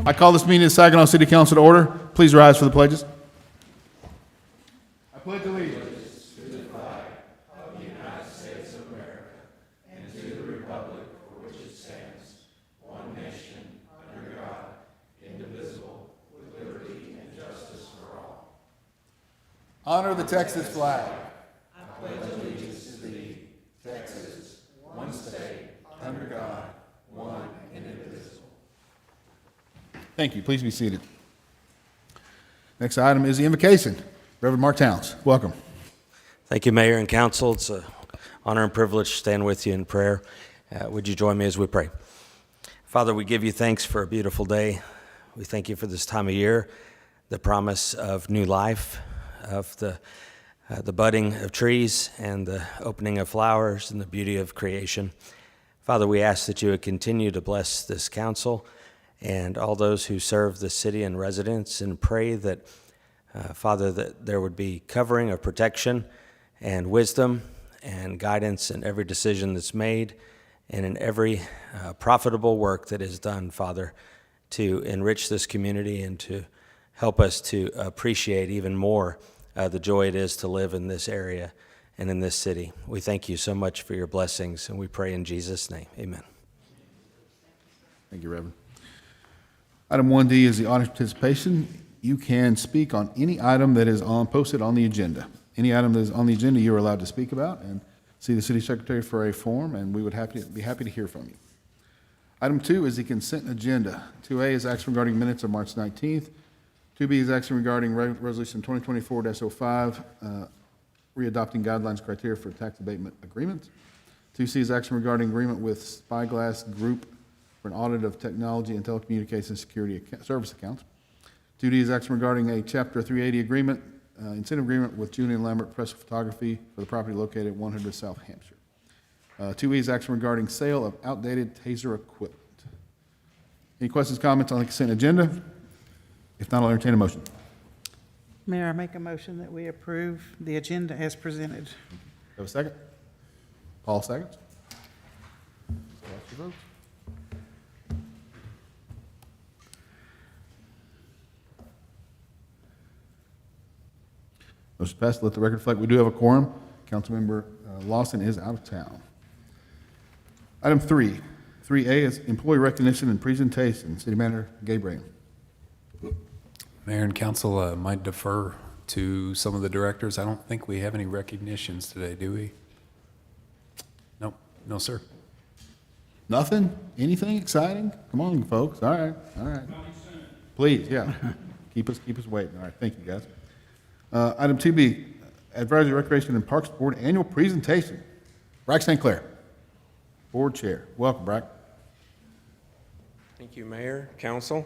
I call this meeting of Saginaw City Council to order. Please rise for the pledges. I pledge allegiance. Honor the Texas flag. I pledge allegiance to thee, Texas, one state, under God, one and indivisible. Thank you. Please be seated. Next item is the invocation. Reverend Mark Towns, welcome. Thank you, Mayor and Council. It's an honor and privilege to stand with you in prayer. Would you join me as we pray? Father, we give you thanks for a beautiful day. We thank you for this time of year, the promise of new life, of the budding of trees and the opening of flowers and the beauty of creation. Father, we ask that you would continue to bless this council and all those who serve the city and residents, and pray that, Father, that there would be covering of protection and wisdom and guidance in every decision that's made and in every profitable work that is done, Father, to enrich this community and to help us to appreciate even more the joy it is to live in this area and in this city. We thank you so much for your blessings, and we pray in Jesus' name. Amen. Thank you, Reverend. Item 1D is the audience participation. You can speak on any item that is posted on the agenda. Any item that is on the agenda you are allowed to speak about, and see the city secretary for a form, and we would be happy to hear from you. Item 2 is the consent agenda. 2A is action regarding minutes of March 19th. 2B is action regarding Resolution 2024-05, readopting guidelines criteria for tax abatement agreements. 2C is action regarding agreement with Spyglass Group for an audit of technology and telecommunications security service accounts. 2D is action regarding a Chapter 380 agreement, incentive agreement with Julian Lambert Press Photography for the property located at 100 South Hampshire. 2E is action regarding sale of outdated taser equipment. Any questions, comments on the consent agenda? If not, I'll entertain a motion. Mayor, I make a motion that we approve the agenda as presented. Have a second? Paul seconds. Cast your votes. Motion passed. Let the record reflect we do have a quorum. Councilmember Lawson is out of town. Item 3. 3A is employee recognition and presentation. City Manager Gabriel. Mayor and Council, might defer to some of the directors. I don't think we have any recognitions today, do we? Nope. No, sir. Nothing? Anything exciting? Come on, folks. All right. All right. Please, yeah. keep us waiting. All right. Thank you, guys. Item 2B, Advisory Recreation and Parks Board Annual Presentation. Brack St. Clair, Board Chair. Welcome, Brack. Thank you, Mayor, Council.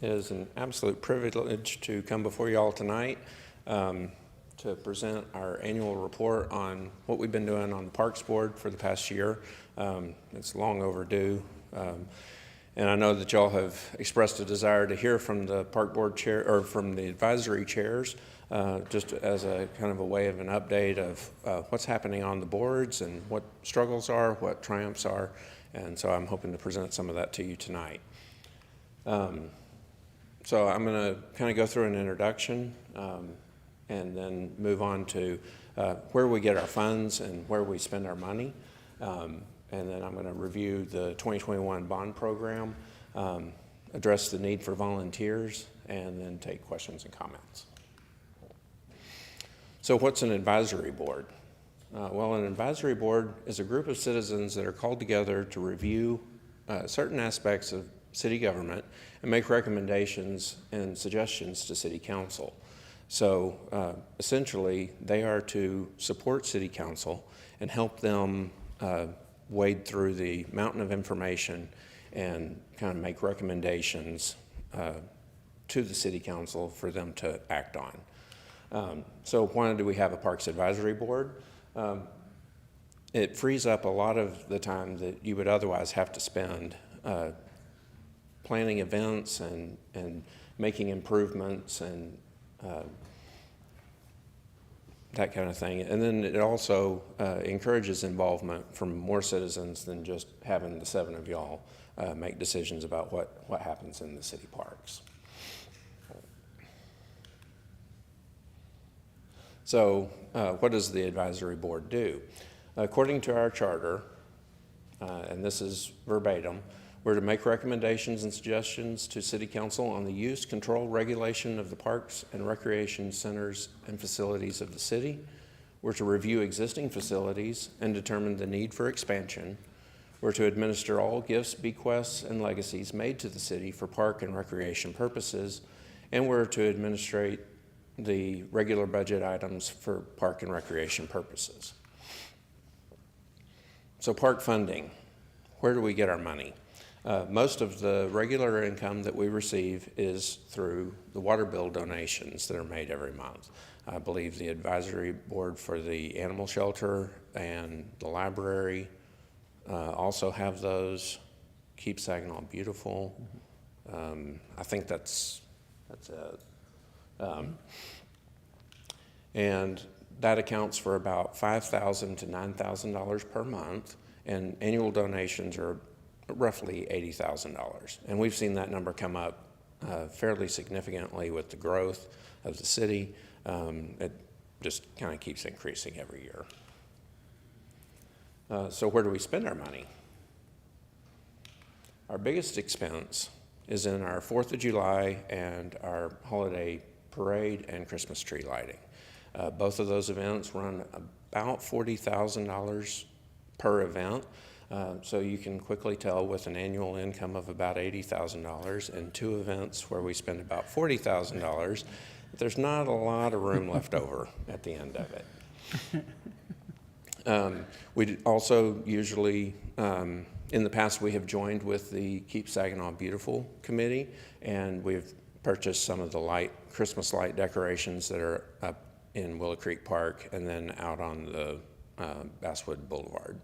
It is an absolute privilege to come before you all tonight to present our annual report on what we've been doing on the Parks Board for the past year. It's long overdue. And I know that y'all have expressed a desire to hear from the Park Board Chair, or from the advisory chairs, just as a kind of a way of an update of what's happening on the boards and what struggles are, what triumphs are. And so I'm hoping to present some of that to you tonight. So I'm going to kind of go through an introduction and then move on to where we get our funds and where we spend our money. And then I'm going to review the 2021 bond program, address the need for volunteers, and then take questions and comments. So what's an advisory board? Well, an advisory board is a group of citizens that are called together to review certain aspects of city government and make recommendations and suggestions to city council. So essentially, they are to support city council and help them wade through the mountain of information and kind of make recommendations to the city council for them to act on. So why do we have a Parks Advisory Board? It frees up a lot of the time that you would otherwise have to spend planning events and making improvements and that kind of thing. And then it also encourages involvement from more citizens than just having the 7 of y'all make decisions about what happens in the city parks. So what does the advisory board do? According to our charter, and this is verbatim, we're to make recommendations and suggestions to City Council on the use, control, regulation of the parks and recreation centers and facilities of the city. We're to review existing facilities and determine the need for expansion. We're to administer all gifts, bequests, and legacies made to the city for park and recreation purposes. And we're to administrate the regular budget items for park and recreation purposes. So park funding, where do we get our money? Most of the regular income that we receive is through the water bill donations that are made every month. I believe the advisory board for the animal shelter and the library also have those. Keep Saginaw Beautiful. I think that's it. And that accounts for about $5,000 to $9,000 per month, and annual donations are roughly $80,000. And we've seen that number come up fairly significantly with the growth of the city. It just kind of keeps increasing every year. So where do we spend our money? Our biggest expense is in our 4th of July and our holiday parade and Christmas tree lighting. Both of those events run about $40,000 per event. So you can quickly tell with an annual income of about $80,000 and 2 events where we spend about $40,000, there's not a lot of room left over at the end of it. We also usually, in the past, we have joined with the Keep Saginaw Beautiful Committee, and we've purchased some of the Christmas light decorations that are up in Willow Creek Park and then out on the Basswood Boulevard.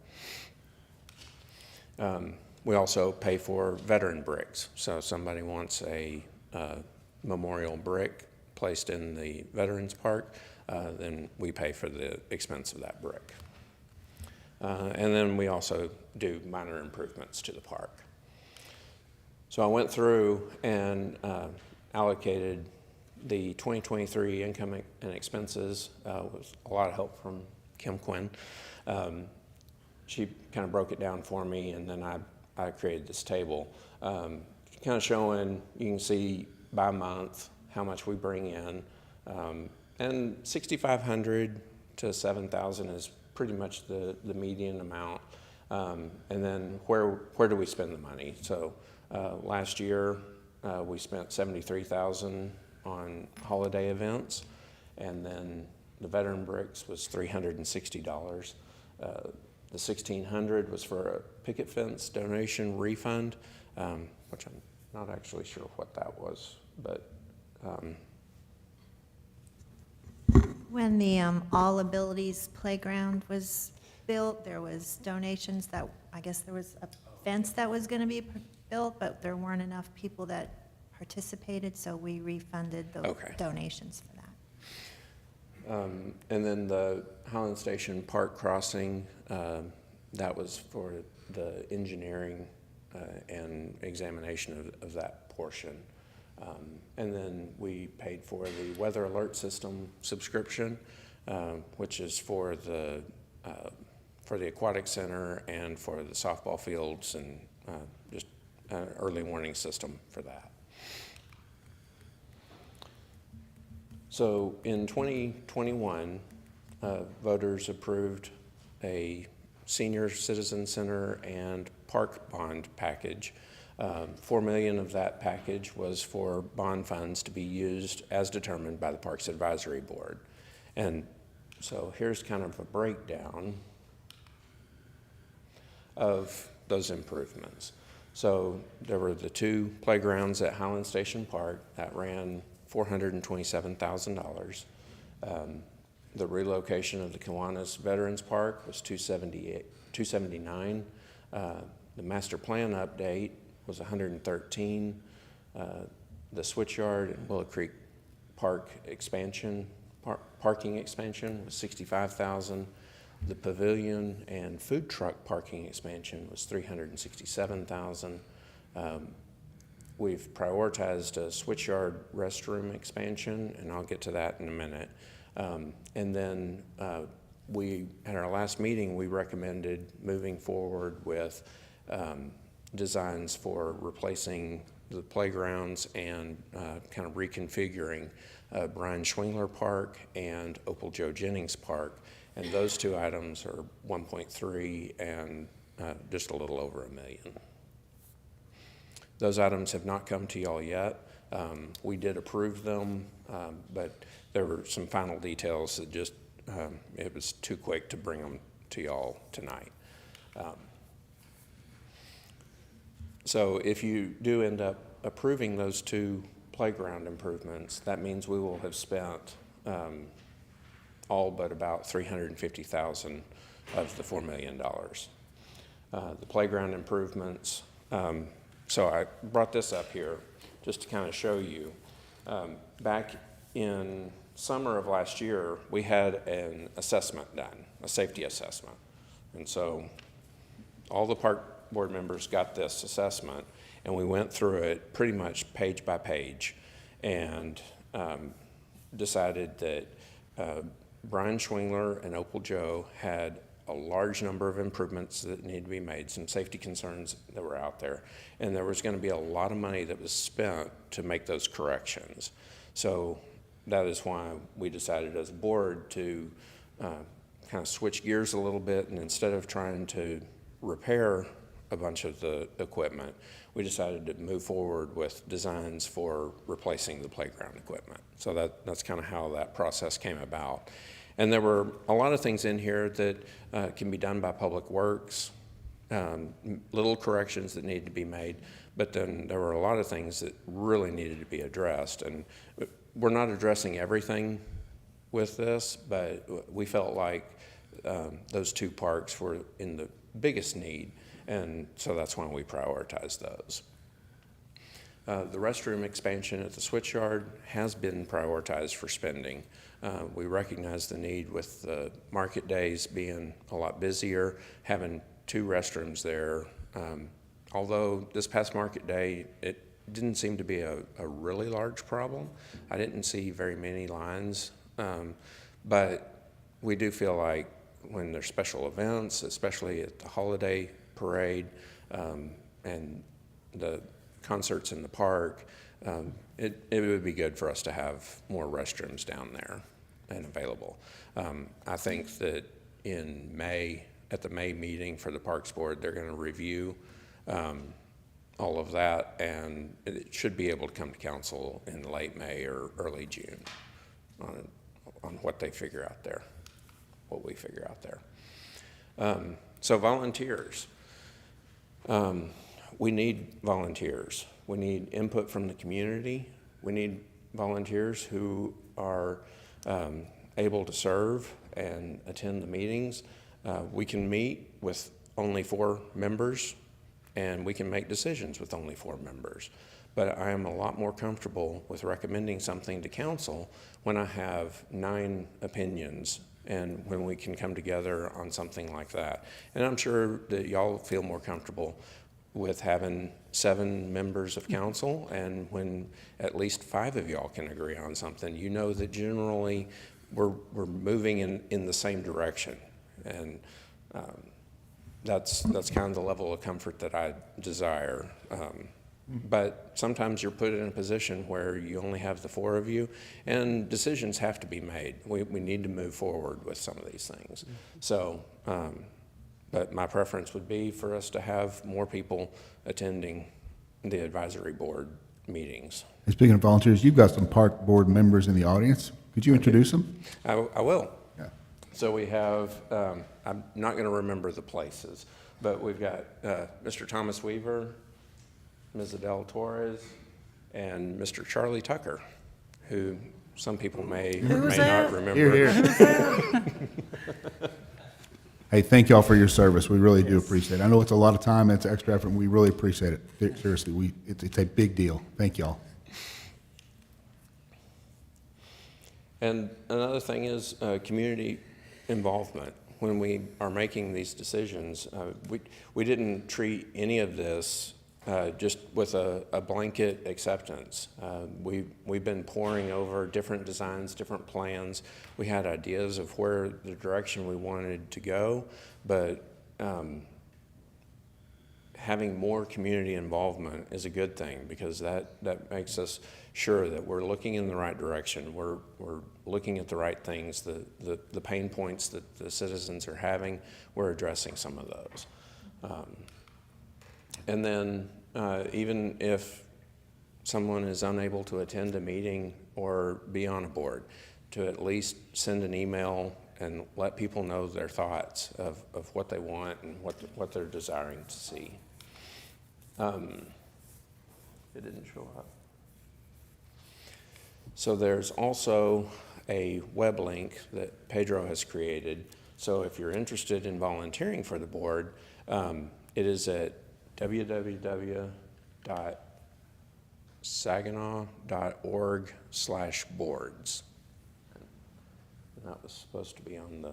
We also pay for veteran bricks. So if somebody wants a memorial brick placed in the Veterans Park, then we pay for the expense of that brick. And then we also do minor improvements to the park. So I went through and allocated the 2023 income and expenses with a lot of help from Kim Quinn. She kind of broke it down for me, and then I created this table, kind of showing, you can see by month how much we bring in, and $6,500 to $7,000 is pretty much the median amount. And then where do we spend the money? So last year we spent $73,000 on holiday events, and then the veteran bricks was $360. The $1,600 was for a picket fence donation refund, which I'm not actually sure what that was, but. When the All Abilities Playground was built, there was donations that, I guess there was a fence that was going to be built, but there weren't enough people that participated, so we refunded the donations for that. And then the Highland Station Park Crossing, that was for the engineering and examination of that portion. And then we paid for the weather alert system subscription, which is for the aquatic center and for the softball fields, and just an early warning system for that. So in 2021, voters approved a senior citizen center and park bond package. $4 million of that package was for bond funds to be used as determined by the Parks Advisory Board. And so here's kind of a breakdown of those improvements. So there were the 2 playgrounds at Highland Station Park that ran $427,000. The relocation of the Kiwanis Veterans Park was $279,000. The master plan update was $113,000. The Switchyard and Willow Creek Park expansion parking expansion was $65,000. The pavilion and food truck parking expansion was $367,000. We've prioritized a switchyard restroom expansion, and I'll get to that in a minute. And then at our last meeting, we recommended moving forward with designs for replacing the playgrounds and kind of reconfiguring Brian Schwingler Park and Opal Joe Jennings Park. And those two items are 1.3 and just a little over $1 million. Those items have not come to y'all yet. We did approve them, but there were some final details that just, it was too quick to bring them to y'all tonight. So if you do end up approving those two playground improvements, that means we will have spent all but about $350,000 of the $4 million. The playground improvements, so I brought this up here just to kind of show you. Back in summer of last year, we had an assessment done, a safety assessment. And so all the park board members got this assessment, and we went through it pretty much page by page and decided that Brian Schwingler and Opal Joe had a large number of improvements that needed to be made, some safety concerns that were out there, and there was going to be a lot of money that was spent to make those corrections. So that is why we decided as a board to kind of switch gears a little bit, and instead of trying to repair a bunch of the equipment, we decided to move forward with designs for replacing the playground equipment. So that's kind of how that process came about. And there were a lot of things in here that can be done by Public Works, little corrections that needed to be made, but then there were a lot of things that really needed to be addressed. And we're not addressing everything with this, but we felt like those two parks were in the biggest need, and so that's why we prioritized those. The restroom expansion at the Switchyard has been prioritized for spending. We recognize the need with the market days being a lot busier, having two restrooms there. Although this past market day, it didn't seem to be a really large problem. I didn't see very many lines, but we do feel like when there's special events, especially at the holiday parade and the concerts in the park, it would be good for us to have more restrooms down there and available. I think that in May, at the May meeting for the Parks Board, they're going to review all of that, and it should be able to come to council in late May or early June on what they figure out there, what we figure out there. So volunteers. We need volunteers. We need input from the community. We need volunteers who are able to serve and attend the meetings. We can meet with only 4 members, and we can make decisions with only 4 members. But I am a lot more comfortable with recommending something to council when I have 9 opinions and when we can come together on something like that. And I'm sure that y'all feel more comfortable with having 7 members of council, and when at least 5 of y'all can agree on something, you know that generally we're moving in the same direction. And that's kind of the level of comfort that I desire. But sometimes you're put in a position where you only have the 4 of you, and decisions have to be made. We need to move forward with some of these things. So, but my preference would be for us to have more people attending the advisory board meetings. And speaking of volunteers, you've got some park board members in the audience. Could you introduce them? I will. Yeah. So we have, I'm not going to remember the places, but we've got Mr. Thomas Weaver, Ms. Adele Torres, and Mr. Charlie Tucker, who some people may or may not remember. Hey, thank y'all for your service. We really do appreciate it. I know it's a lot of time, it's extra effort, and we really appreciate it. Seriously, it's a big deal. Thank y'all. And another thing is community involvement. When we are making these decisions, we didn't treat any of this just with a blanket acceptance. We've been poring over different designs, different plans. We had ideas of where the direction we wanted to go, but having more community involvement is a good thing, because that makes us sure that we're looking in the right direction. We're looking at the right things, the pain points that the citizens are having, we're addressing some of those. And then even if someone is unable to attend a meeting or be on a board, to at least send an email and let people know their thoughts of what they want and what they're desiring to see. It didn't show up. So there's also a web link that Pedro has created. So if you're interested in volunteering for the board, it is at www.saginaw.org/boards. And that was supposed to be on the...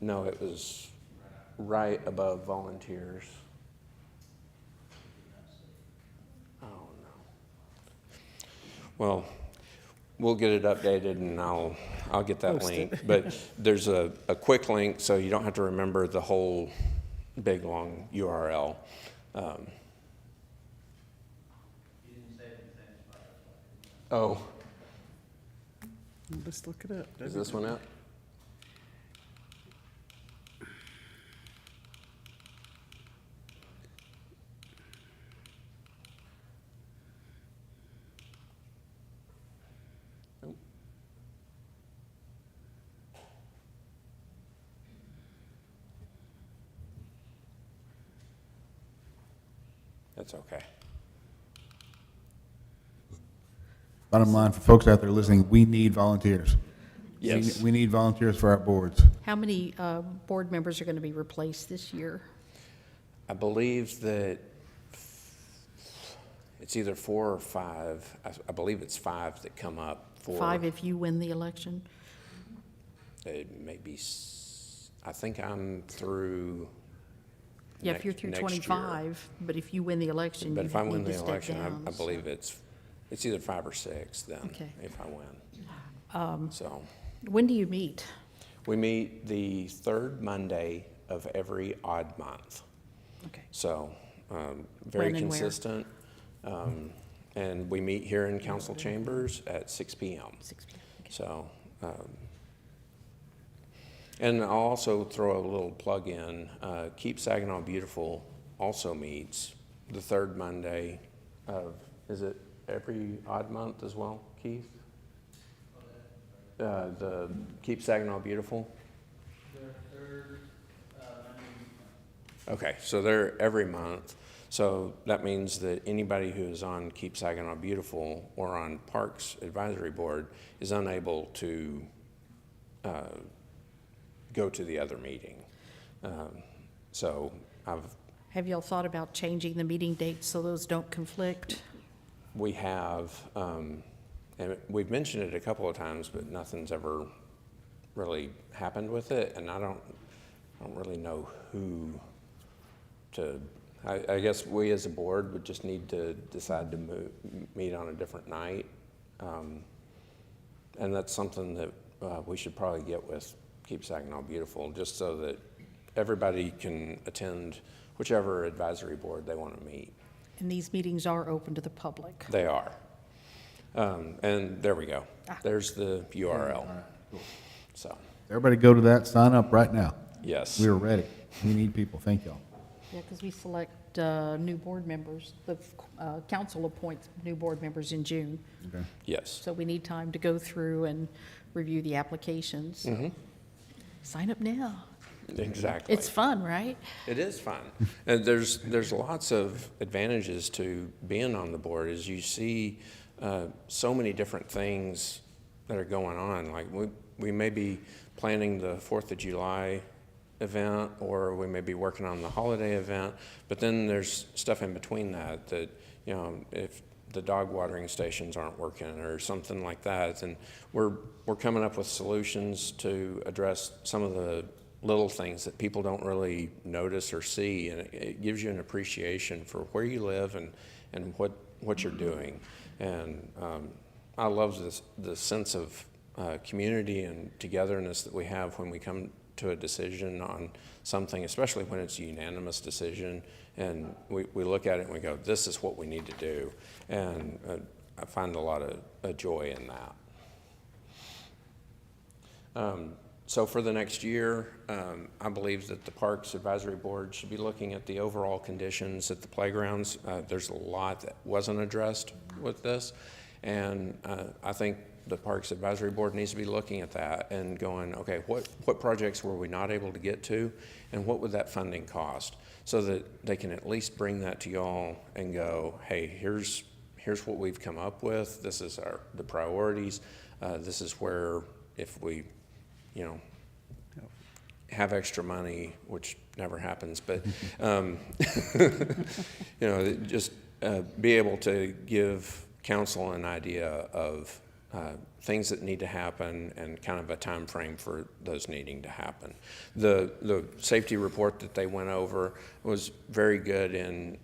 No, it was right above volunteers. Oh, no. Well, we'll get it updated and I'll get that link. But there's a quick link, so you don't have to remember the whole big, long URL. Oh, Let's look it up. is this one out? That's okay. Bottom line, for folks out there listening, we need volunteers. Yes. We need volunteers for our boards. How many board members are going to be replaced this year? I believe that it's either 4 or 5. I believe it's 5 that come up for. 5 if you win the election? It may be, I think I'm through. Yeah, if you're through next year. 25, but if you win the election, you But need if I win to the step election, down. I believe it's either 5 or 6 then, Okay. if I win. So, When do you meet? we meet the 3rd Monday of every odd month. Okay. So, very When and where? consistent. And we meet here in council chambers at 6 p.m. 6 p.m. Okay. So, and I'll also throw a little plug in. Keep Saginaw Beautiful also meets the 3rd Monday of, is it every odd month as well, Keith? The Keep Saginaw Beautiful? Okay, so they're every month. So that means that anybody who is on Keep Saginaw Beautiful or on Parks Advisory Board is unable to go to the other meeting. So Have y'all thought about changing the meeting dates so those don't conflict? we have, and we've mentioned it a couple of times, but nothing's ever really happened with it, and I don't really know who to. I guess we as a board would just need to decide to meet on a different night, and that's something that we should probably get with Keep Saginaw Beautiful, just so that everybody can attend whichever advisory board they want to meet. And these meetings are open to the public. They are. And there we go. There's the URL. So, Everybody go to that, sign up right now. yes. We are ready. We need people. Thank y'all. Yeah, because we select new board members. The council appoints new board members in June. Okay. Yes. So we need time to go through and review the applications. Sign up now. Exactly. It's fun, right? It is fun. And there's lots of advantages to being on the board, as you see so many different things that are going on. Like we may be planning the 4th of July event, or we may be working on the holiday event, but then there's stuff in between that, you know, if the dog watering stations aren't working or something like that. And we're coming up with solutions to address some of the little things that people don't really notice or see, and it gives you an appreciation for where you live and what you're doing. And I love the sense of community and togetherness that we have when we come to a decision on something, especially when it's a unanimous decision, and we look at it and we go, this is what we need to do. And I find a lot of joy in that. So for the next year, I believe that the Parks Advisory Board should be looking at the overall conditions at the playgrounds. There's a lot that wasn't addressed with this, and I think the Parks Advisory Board needs to be looking at that and going, okay, what projects were we not able to get to, and what would that funding cost, so that they can at least bring that to y'all and go, hey, here's what we've come up with. This is the priorities. This is where, if we have extra money, which never happens, but just be able to give council an idea of things that need to happen and kind of a time frame for those needing to happen. The safety report that they went over was very good in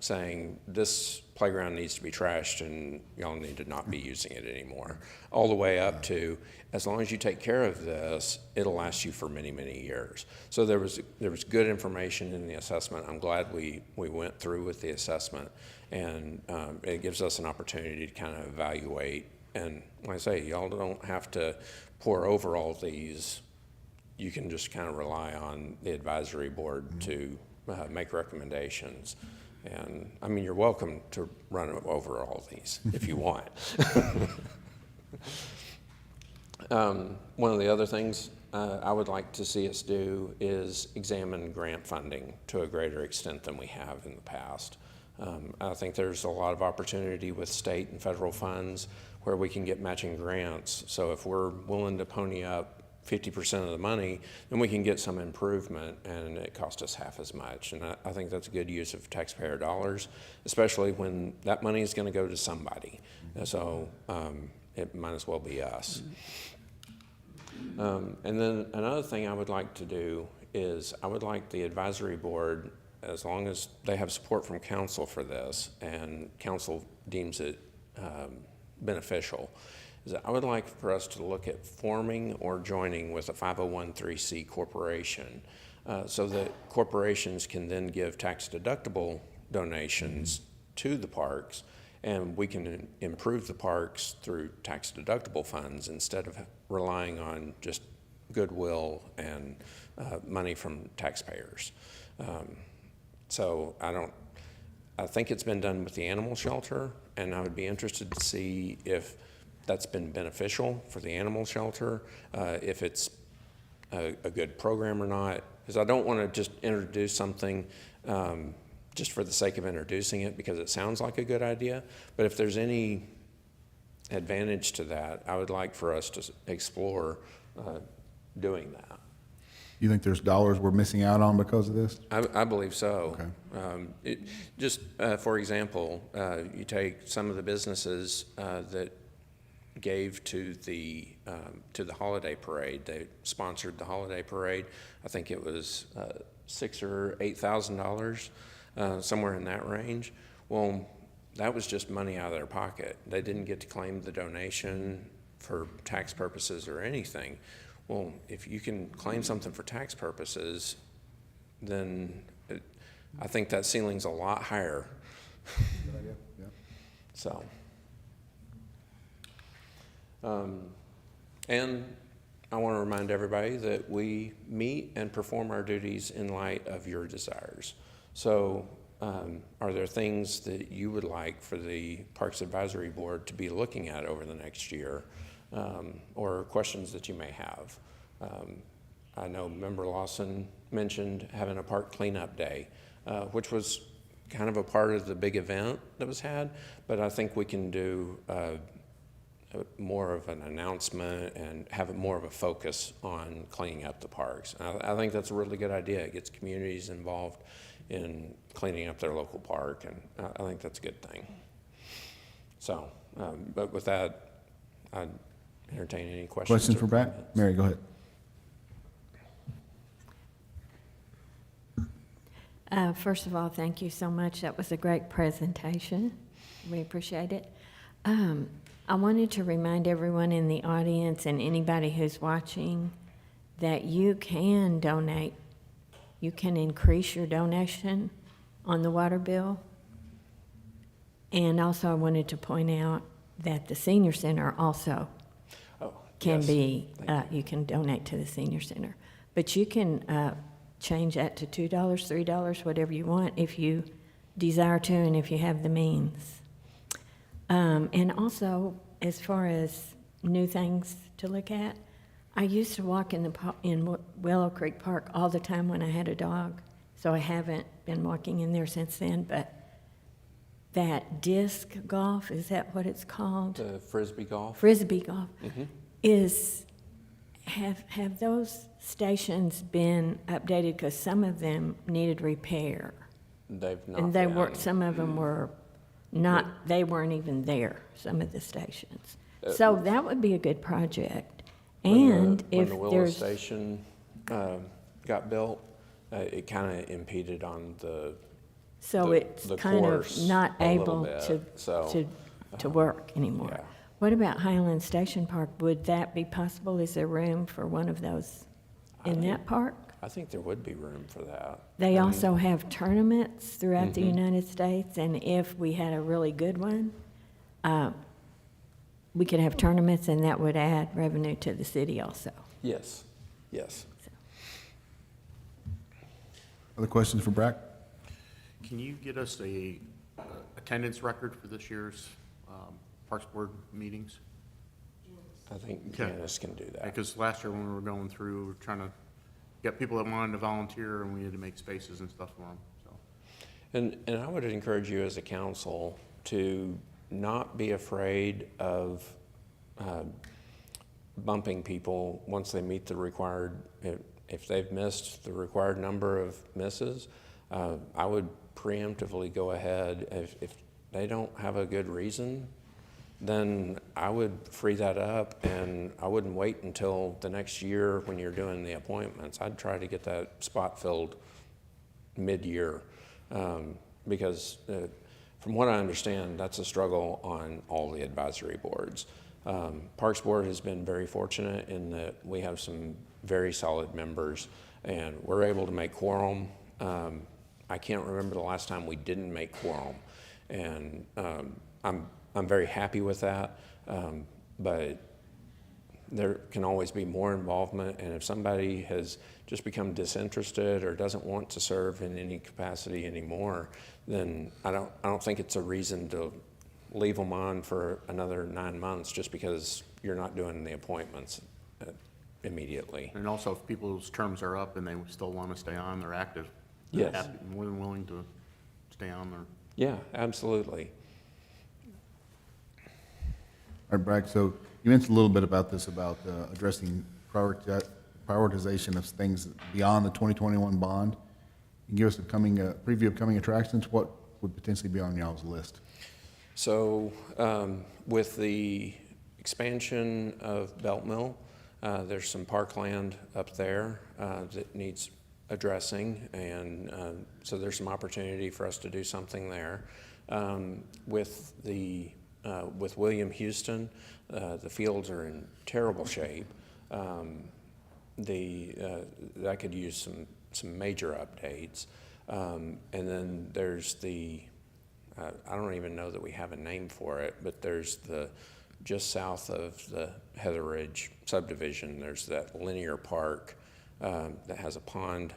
saying this playground needs to be trashed and y'all need to not be using it anymore, all the way up to, as long as you take care of this, it'll last you for many, many years. So there was good information in the assessment. I'm glad we went through with the assessment, and it gives us an opportunity to kind of evaluate. And like I say, y'all don't have to pour over all these. You can just kind of rely on the advisory board to make recommendations. And I mean, you're welcome to run over all these if you want. One of the other things I would like to see us do is examine grant funding to a greater extent than we have in the past. I think there's a lot of opportunity with state and federal funds where we can get matching grants. So if we're willing to pony up 50% of the money, then we can get some improvement, and it costs us half as much. And I think that's a good use of taxpayer dollars, especially when that money is going to go to somebody. So it might as well be us. And then another thing I would like to do is I would like the advisory board, as long as they have support from council for this and council deems it beneficial, is that I would like for us to look at forming or joining with a 501(c)(3) corporation, so that corporations can then give tax-deductible donations to the parks, and we can improve the parks through tax-deductible funds instead of relying on just goodwill and money from taxpayers. So I think it's been done with the animal shelter, and I would be interested to see if that's been beneficial for the animal shelter, if it's a good program or not, because I don't want to just introduce something just for the sake of introducing it because it sounds like a good idea. But if there's any advantage to that, I would like for us to explore doing that. You think there's dollars we're missing out on because of this? I believe so. Okay. For example, you take some of the businesses that gave to the holiday parade. They sponsored the holiday parade. I think it was $6,000 or $8,000, somewhere in that range. Well, that was just money out of their pocket. They didn't get to claim the donation for tax purposes or anything. Well, if you can claim something for tax purposes, then I think that ceiling's a lot higher. Good idea. Yeah. So, and I want to remind everybody that we meet and perform our duties in light of your desires. So, are there things that you would like for the Parks Advisory Board to be looking at over the next year, or questions that you may have? I know Member Lawson mentioned having a park cleanup day, which was kind of a part of the big event that was had, but I think we can do more of an announcement and have more of a focus on cleaning up the parks. I think that's a really good idea. It gets communities involved in cleaning up their local park, and I think that's a good thing. So, but with that, I'd entertain any questions. Questions or for Brad? comments. Mary, go ahead. First of all, thank you so much. That was a great presentation. We appreciate it. I wanted to remind everyone in the audience and anybody who's watching that you can donate. You can increase your donation on the water bill. And also, I wanted to point out that the senior center also Oh, can yes. be, Thank you can donate to the senior center. But you can change that to $2, $3, whatever you want if you desire to and if you have the means. And also, as far as new things to look at, I used to walk in Willow Creek Park all the time when I had a dog, so I haven't been walking in there since then, but that disc golf, is that what it's called? The Frisbee golf? Frisbee golf, have those stations been updated? Because some of them needed repair. They've not And they been. weren't, some of them were not, they weren't even there, some of the stations. So that would be a good project. And When if the Willow there's, Station got built, it kind of impeded on so the- it's the kind of course not a little able bit, so, to work anymore. yeah. What about Highland Station Park? Would that be possible? Is there room for one of those in that park? I think there would be room for that. They And- also have tournaments throughout Mm-hmm. the United States, and if we had a really good one, we could have tournaments, and that would add revenue to the city also. Yes, yes. Other questions for Brack? Can you get us a attendance record for this year's Parks Board meetings? I think Okay. Janice can do that. Because last year when we were going through, we were trying to get people that wanted to volunteer, and we had to make spaces and stuff for them, so. And I would encourage you as a council to not be afraid of bumping people once they meet the required, if they've missed the required number of misses, I would preemptively go ahead. If they don't have a good reason, then I would free that up, and I wouldn't wait until the next year when you're doing the appointments. I'd try to get that spot filled mid-year, because from what I understand, that's a struggle on all the advisory boards. Parks Board has been very fortunate in that we have some very solid members, and we're able to make quorum. I can't remember the last time we didn't make quorum, and I'm very happy with that, but there can always be more involvement, and if somebody has just become disinterested or doesn't want to serve in any capacity anymore, then I don't think it's a reason to leave them on for another 9 months just because you're not doing the appointments immediately. And also, if people's terms are up and they still want to stay on, they're active. Yes. They're more than willing to stay on there. Yeah, absolutely. All right, Bragg, so you mentioned a little bit about this, about addressing prioritization of things beyond the 2021 bond. Can you give us a preview of coming attractions? What would potentially be on y'all's list? So with the expansion of Belt Mill, there's some parkland up there that needs addressing, and so there's some opportunity for us to do something there. With William Houston, the fields are in terrible shape. That could use some major updates. And then there's I don't even know that we have a name for it, but there's just south of the Heather Ridge subdivision, there's that linear park that has a pond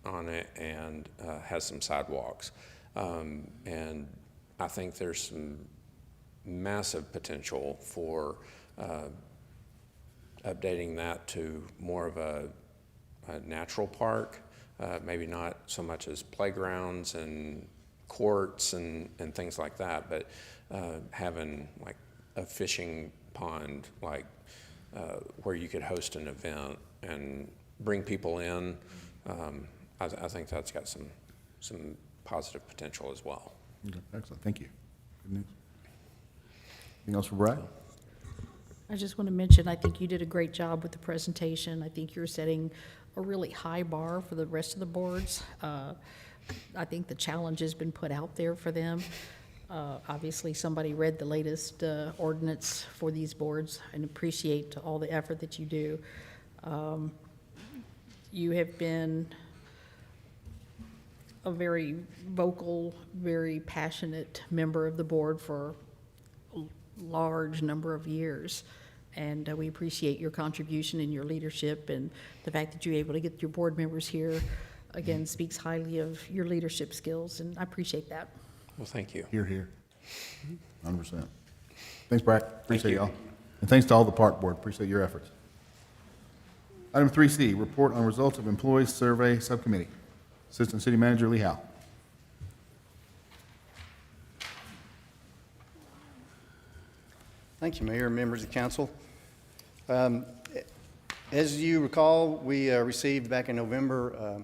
on it and has some sidewalks. And I think there's some massive potential for updating that to more of a natural park, maybe not so much as playgrounds and courts and things like that, but having like a fishing pond, like where you could host an event and bring people in. I think that's got some positive potential as well. Okay, excellent, thank you. Good news. Anything else for Brad? I just want to mention, I think you did a great job with the presentation. I think you're setting a really high bar for the rest of the boards. I think the challenge has been put out there for them. Obviously, somebody read the latest ordinance for these boards, and appreciate all the effort that you do. You have been a very vocal, very passionate member of the board for a large number of years. And we appreciate your contribution and your leadership, and the fact that you're able to get your board members here, again, speaks highly of your leadership skills, and I appreciate that. Well, thank you. Here. 100%. Thanks, Brad. Appreciate y'all. And thanks to all the park board. Appreciate your efforts. Item 3C, report on results of employees survey subcommittee. Assistant City Manager Lee Howe. Thank you, Mayor and members of council. As you recall, we received back in November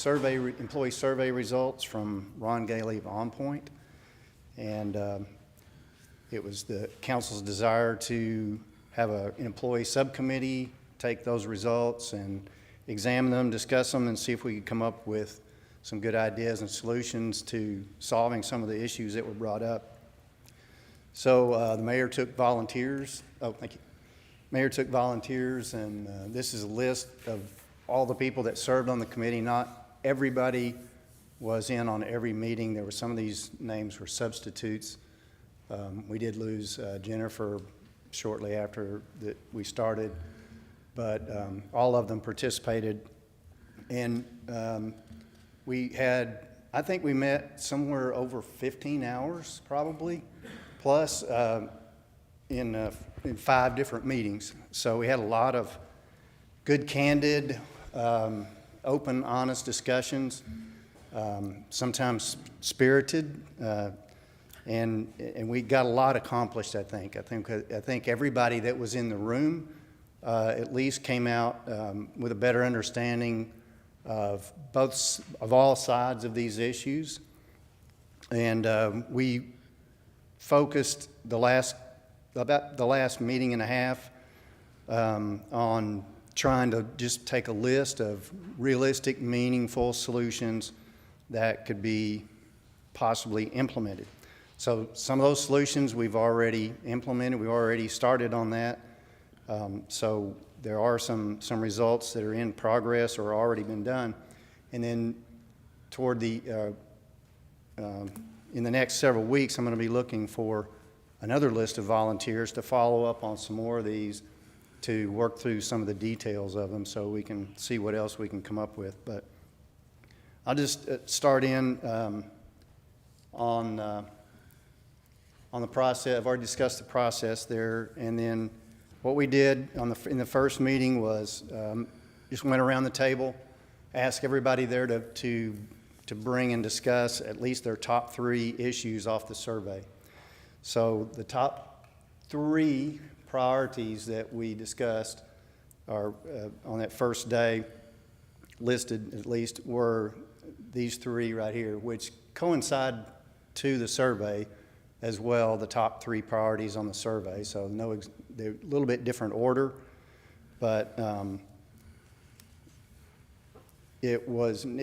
employee survey results from Ron Gailey of On Point. And it was the council's desire to have an employee subcommittee take those results and examine them, discuss them, and see if we could come up with some good ideas and solutions to solving some of the issues that were brought up. So the mayor took volunteers. Oh, thank you. Mayor took volunteers, and this is a list of all the people that served on the committee. Not everybody was in on every meeting. There were some of these names were substitutes. We did lose Jennifer shortly after that we started, but all of them participated. And we had, I think we met somewhere over 15 hours probably, plus in 5 different meetings. So we had a lot of good, candid, open, honest discussions, sometimes spirited, and we got a lot accomplished, I think. I think everybody that was in the room at least came out with a better understanding of all sides of these issues. And we focused about the last meeting and a half on trying to just take a list of realistic, meaningful solutions that could be possibly implemented. So some of those solutions we've already implemented. We already started on that. So there are some results that are in progress or already been done. And then toward in the next several weeks, I'm going to be looking for another list of volunteers to follow up on some more of these, to work through some of the details of them so we can see what else we can come up with. But I'll just start in on the process. I've already discussed the process there, and then what we did in the first meeting was just went around the table, asked everybody there to bring and discuss at least their top 3 issues off the survey. So the top 3 priorities that we discussed are on that first day listed at least were these 3 right here, which coincide to the survey as well, the top 3 priorities on the survey. So they're a little bit different order, but it wasn't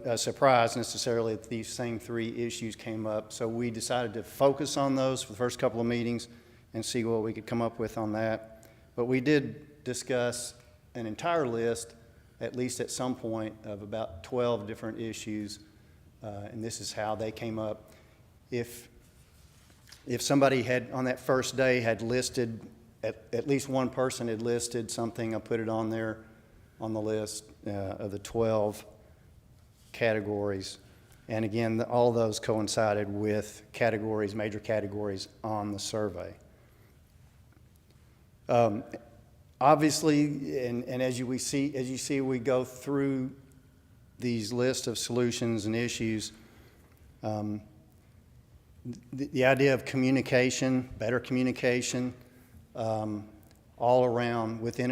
a surprise necessarily that these same 3 issues came up. So we decided to focus on those for the first couple of meetings and see what we could come up with on that. But we did discuss an entire list, at least at some point, of about 12 different issues, and this is how they came up. If somebody had, on that first day, had listed, at least one person had listed something, I put it on there on the list of the 12 categories. And again, all those coincided with categories, major categories on the survey. Obviously, and as you see, we go through these lists of solutions and issues. The idea of communication, better communication, all around within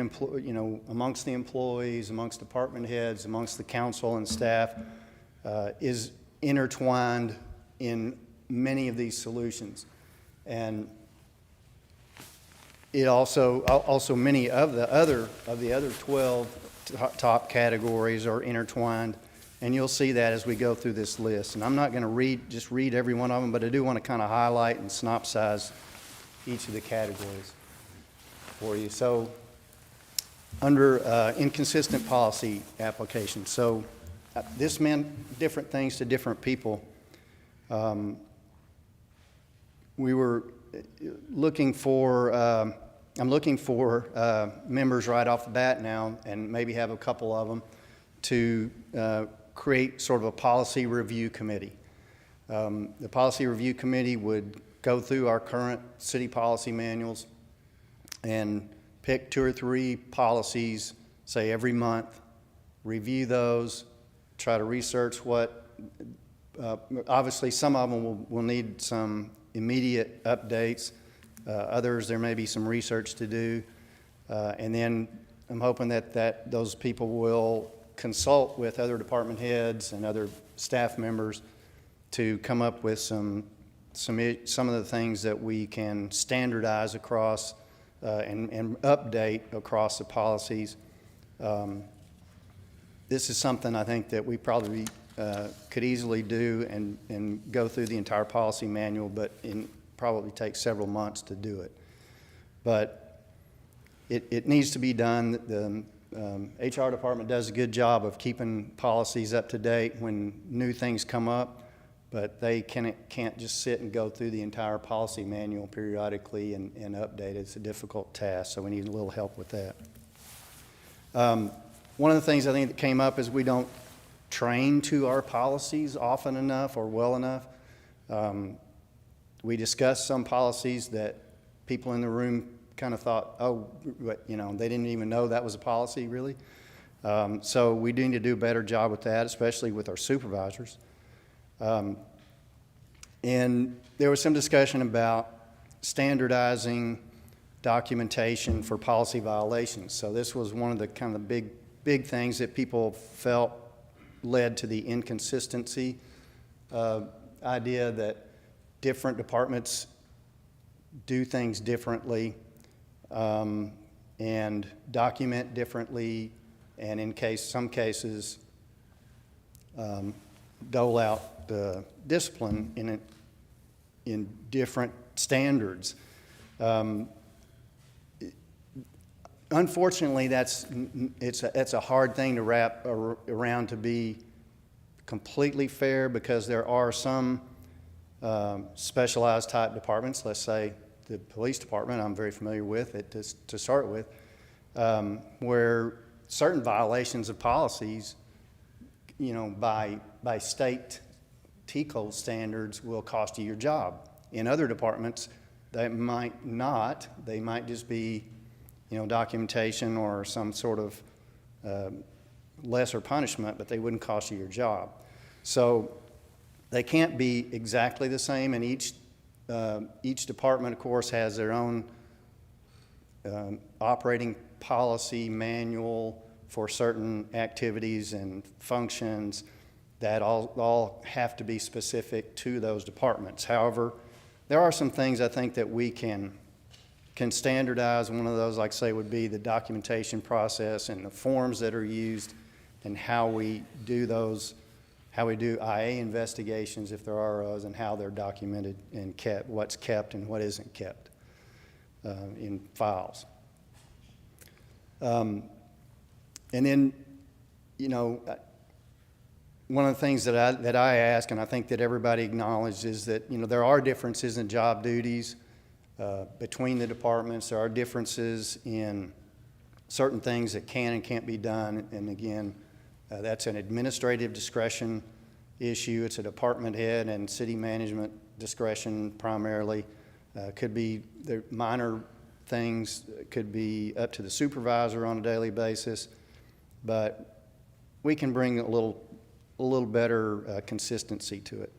amongst the employees, amongst department heads, amongst the council and staff, is intertwined in many of these solutions. And It also many of the other 12 top categories are intertwined, and you'll see that as we go through this list. And I'm not going to read every one of them, but I do want to kind of highlight and synopsize each of the categories for you. So under inconsistent policy application, so this meant different things to different people. We were looking for, I'm looking for members right off the bat now, and maybe have a couple of them, to create sort of a policy review committee. The policy review committee would go through our current city policy manuals and pick 2 or 3 policies, say every month, review those, try to research what, obviously some of them will need some immediate updates. Others, there may be some research to do. And then I'm hoping that those people will consult with other department heads and other staff members to come up with some of the things that we can standardize across and update across the policies. This is something I think that we probably could easily do and go through the entire policy manual, but probably take several months to do it. But it needs to be done. The HR department does a good job of keeping policies up to date when new things come up, but they can't just sit and go through the entire policy manual periodically and update it. It's a difficult task, so we need a little help with that. One of the things I think that came up is we don't train to our policies often enough or well enough. We discussed some policies that people in the room kind of thought, oh, they didn't even know that was a policy, really. So we do need to do a better job with that, especially with our supervisors. And there was some discussion about standardizing documentation for policy violations. So this was one of the kind of big things that people felt led to the inconsistency idea that different departments do things differently and document differently, and in some cases dole out discipline in different standards. Unfortunately, it's a hard thing to wrap around to be completely fair, because there are some specialized type departments, let's say the police department, I'm very familiar with it to start with, where certain violations of policies, by state TCO standards will cost you your job. In other departments, they might not. They might just be documentation or some sort of lesser punishment, but they wouldn't cost you your job. So they can't be exactly the same, and each department, of course, has their own operating policy manual for certain activities and functions that all have to be specific to those departments. However, there are some things I think that we can standardize. One of those, like I say, would be the documentation process and the forms that are used and how we do those, how we do IA investigations, if there are those, and how they're documented and kept, what's kept and what isn't kept in files. And then, one of the things that I ask, and I think that everybody acknowledges, is that there are differences in job duties between the departments. There are differences in certain things that can and can't be done, and again, that's an administrative discretion issue. It's a department head and city management discretion primarily. Could be the minor things, could be up to the supervisor on a daily basis, but we can bring a little better consistency to it.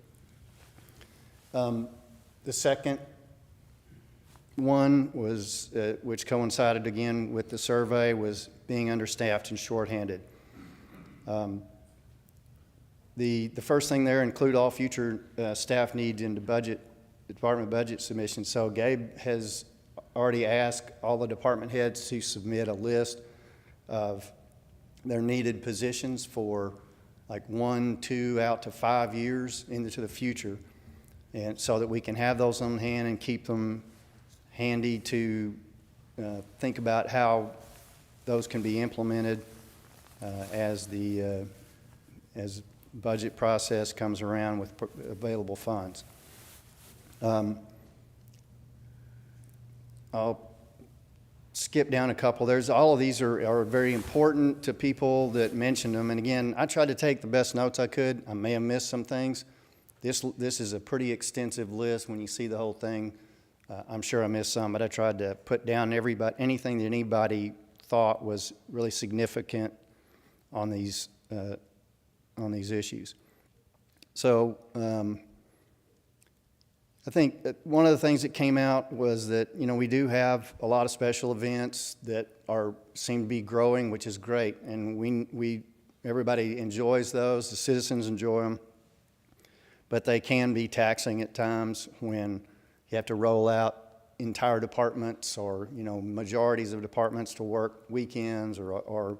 The second one was, which coincided again with the survey, was being understaffed and shorthanded. The first thing there, include all future staff needs into the department budget submission. So Gabe has already asked all the department heads to submit a list of their needed positions for like 1, 2, out to 5 years into the future. And so that we can have those on hand and keep them handy to think about how those can be implemented as the budget process comes around with available funds. I'll skip down a couple. All of these are very important to people that mentioned them. And again, I tried to take the best notes I could. I may have missed some things. This is a pretty extensive list. When you see the whole thing, I'm sure I missed some, but I tried to put down anything that anybody thought was really significant on these issues. So I think that one of the things that came out was that, you know, we do have a lot of special events that seem to be growing, which is great, and everybody enjoys those. The citizens enjoy them. But they can be taxing at times when you have to roll out entire departments or, you know, majorities of departments to work weekends or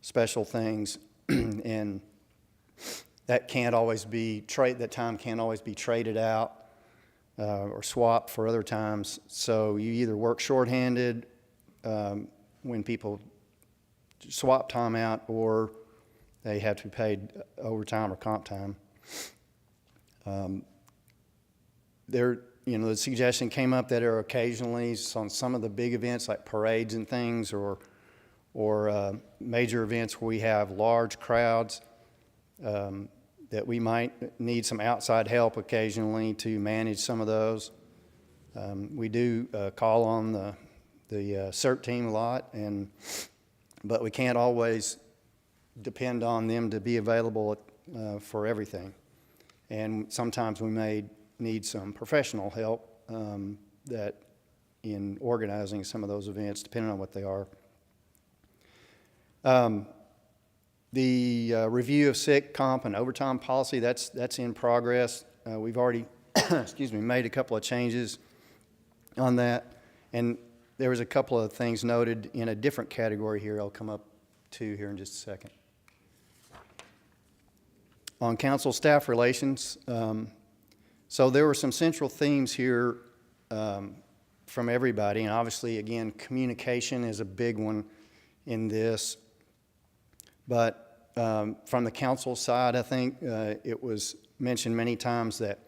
special things. And that can't always be that time can't always be traded out or swapped for other times. So you either work shorthanded when people swap time out, or they have to be paid overtime or comp time. The suggestion came up that there are occasionally on some of the big events like parades and things, or major events where we have large crowds, that we might need some outside help occasionally to manage some of those. We do call on the CERT team a lot, but we can't always depend on them to be available for everything. And sometimes we may need some professional help in organizing some of those events, depending on what they are. The review of sick, comp, and overtime policy, that's in progress. We've already made a couple of changes on that. And there was a couple of things noted in a different category here I'll come up to here in just a second. On council staff relations, so there were some central themes here from everybody, and obviously, again, communication is a big one in this. But from the council side, I think it was mentioned many times that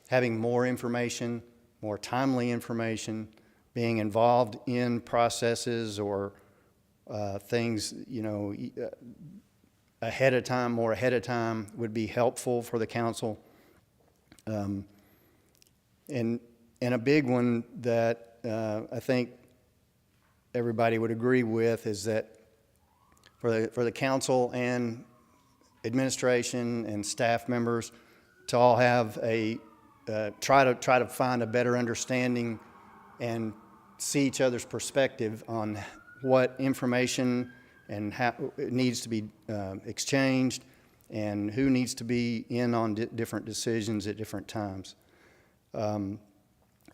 having more information, more timely information, being involved in processes or things, you know, more ahead of time would be helpful for the council. And a big one that I think everybody would agree with is that for the council and administration and staff members to all have try to find a better understanding and see each other's perspective on what information and how it needs to be exchanged, and who needs to be in on different decisions at different times.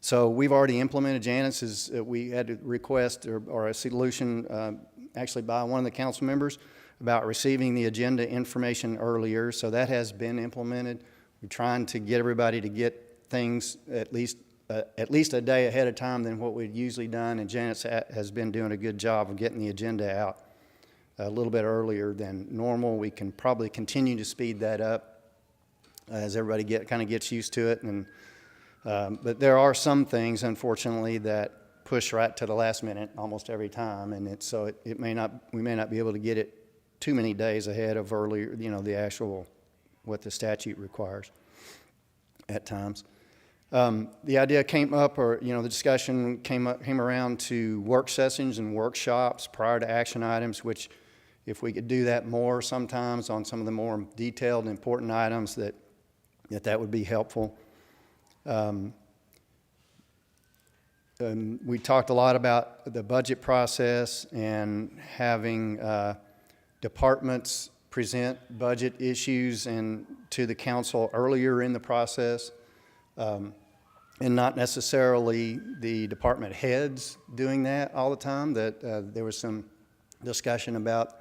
So we've already implemented Janice's, we had a request or a solution actually by one of the council members about receiving the agenda information earlier, so that has been implemented. We're trying to get everybody to get things at least a day ahead of time than what we'd usually done, and Janice has been doing a good job of getting the agenda out a little bit earlier than normal. We can probably continue to speed that up as everybody kind of gets used to it. And but there are some things, unfortunately, that push right to the last minute almost every time, and we may not be able to get it too many days ahead of earlier, you know, the actual what the statute requires at times. The idea came up, or the discussion came around to work sessions and workshops prior to action items, which if we could do that more sometimes on some of the more detailed and important items, that would be helpful. We talked a lot about the budget process and having departments present budget issues to the council earlier in the process. and not necessarily the department heads doing that all the time, that there was some discussion about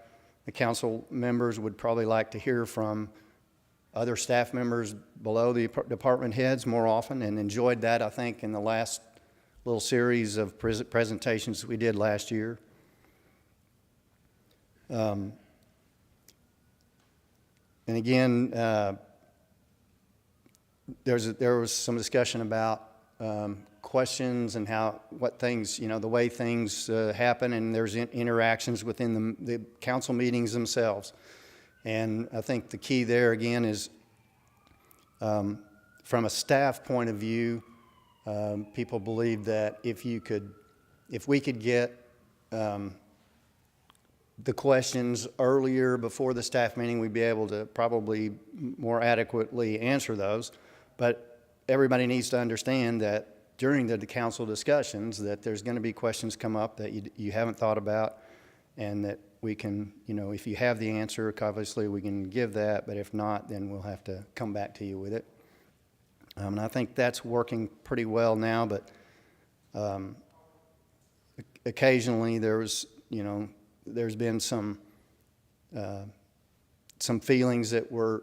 the council members would probably like to hear from other staff members below the department heads more often, and enjoyed that, I think, in the last little series of presentations we did last year. And again, there was some discussion about questions and what things, the way things happen, and there's interactions within the council meetings themselves. And I think the key there again is, from a staff point of view, people believe that if we could get the questions earlier before the staff meeting, we'd be able to probably more adequately answer those. But everybody needs to understand that during the council discussions that there's going to be questions come up that you haven't thought about, and that we can, if you have the answer, obviously we can give that, but if not, then we'll have to come back to you with it. And I think that's working pretty well now, but occasionally there's been some feelings that were,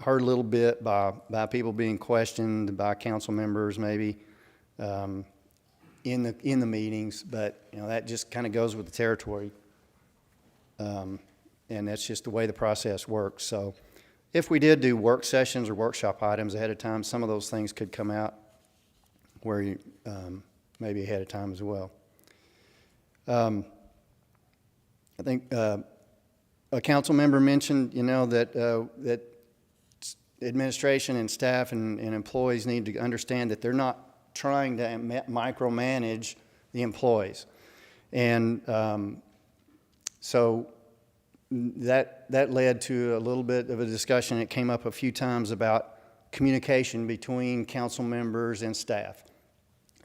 heard a little bit by people being questioned by council members maybe in the meetings, but that just kind of goes with the territory, and that's just the way the process works. So if we did do work sessions or workshop items ahead of time, some of those things could come out where you maybe ahead of time as well. I think a council member mentioned, that administration and staff and employees need to understand that they're not trying to micromanage the employees. And so that led to a little bit of a discussion. It came up a few times about communication between council members and staff.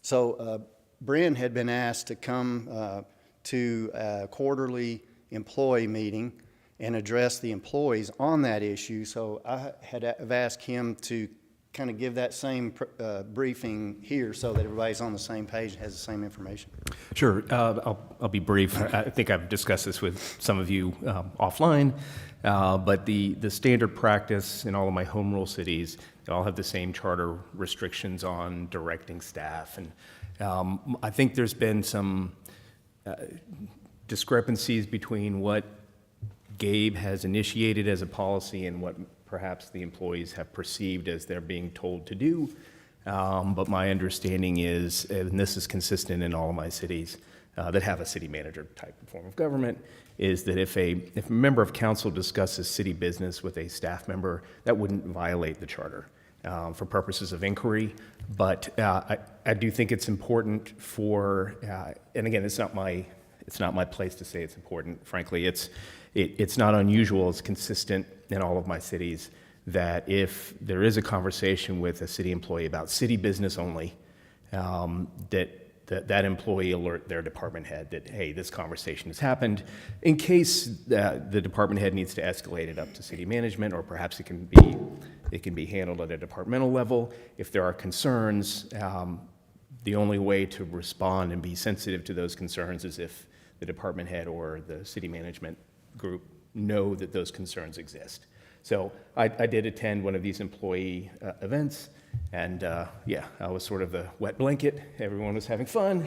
So Bryn had been asked to come to a quarterly employee meeting and address the employees on that issue. So I've asked him to kind of give that same briefing here so that everybody's on the same page and has the same information. Sure. I'll be brief. I think I've discussed this with some of you offline, but the standard practice in all of my home rule cities, they all have the same charter restrictions on directing staff. And I think there's been some discrepancies between what Gabe has initiated as a policy and what perhaps the employees have perceived as they're being told to do. But my understanding is, and this is consistent in all of my cities that have a city manager type of form of government, is that if a member of council discusses city business with a staff member, that wouldn't violate the charter for purposes of inquiry. But I do think it's important for, and again, it's not my place to say it's important. Frankly, it's not unusual. It's consistent in all of my cities that if there is a conversation with a city employee about city business only, that employee alert their department head that, hey, this conversation has happened, in case the department head needs to escalate it up to city management, or perhaps it can be handled at a departmental level. If there are concerns, the only way to respond and be sensitive to those concerns is if the department head or the city management group know that those concerns exist. So I did attend one of these employee events, and yeah, I was sort of the wet blanket. Everyone was having fun.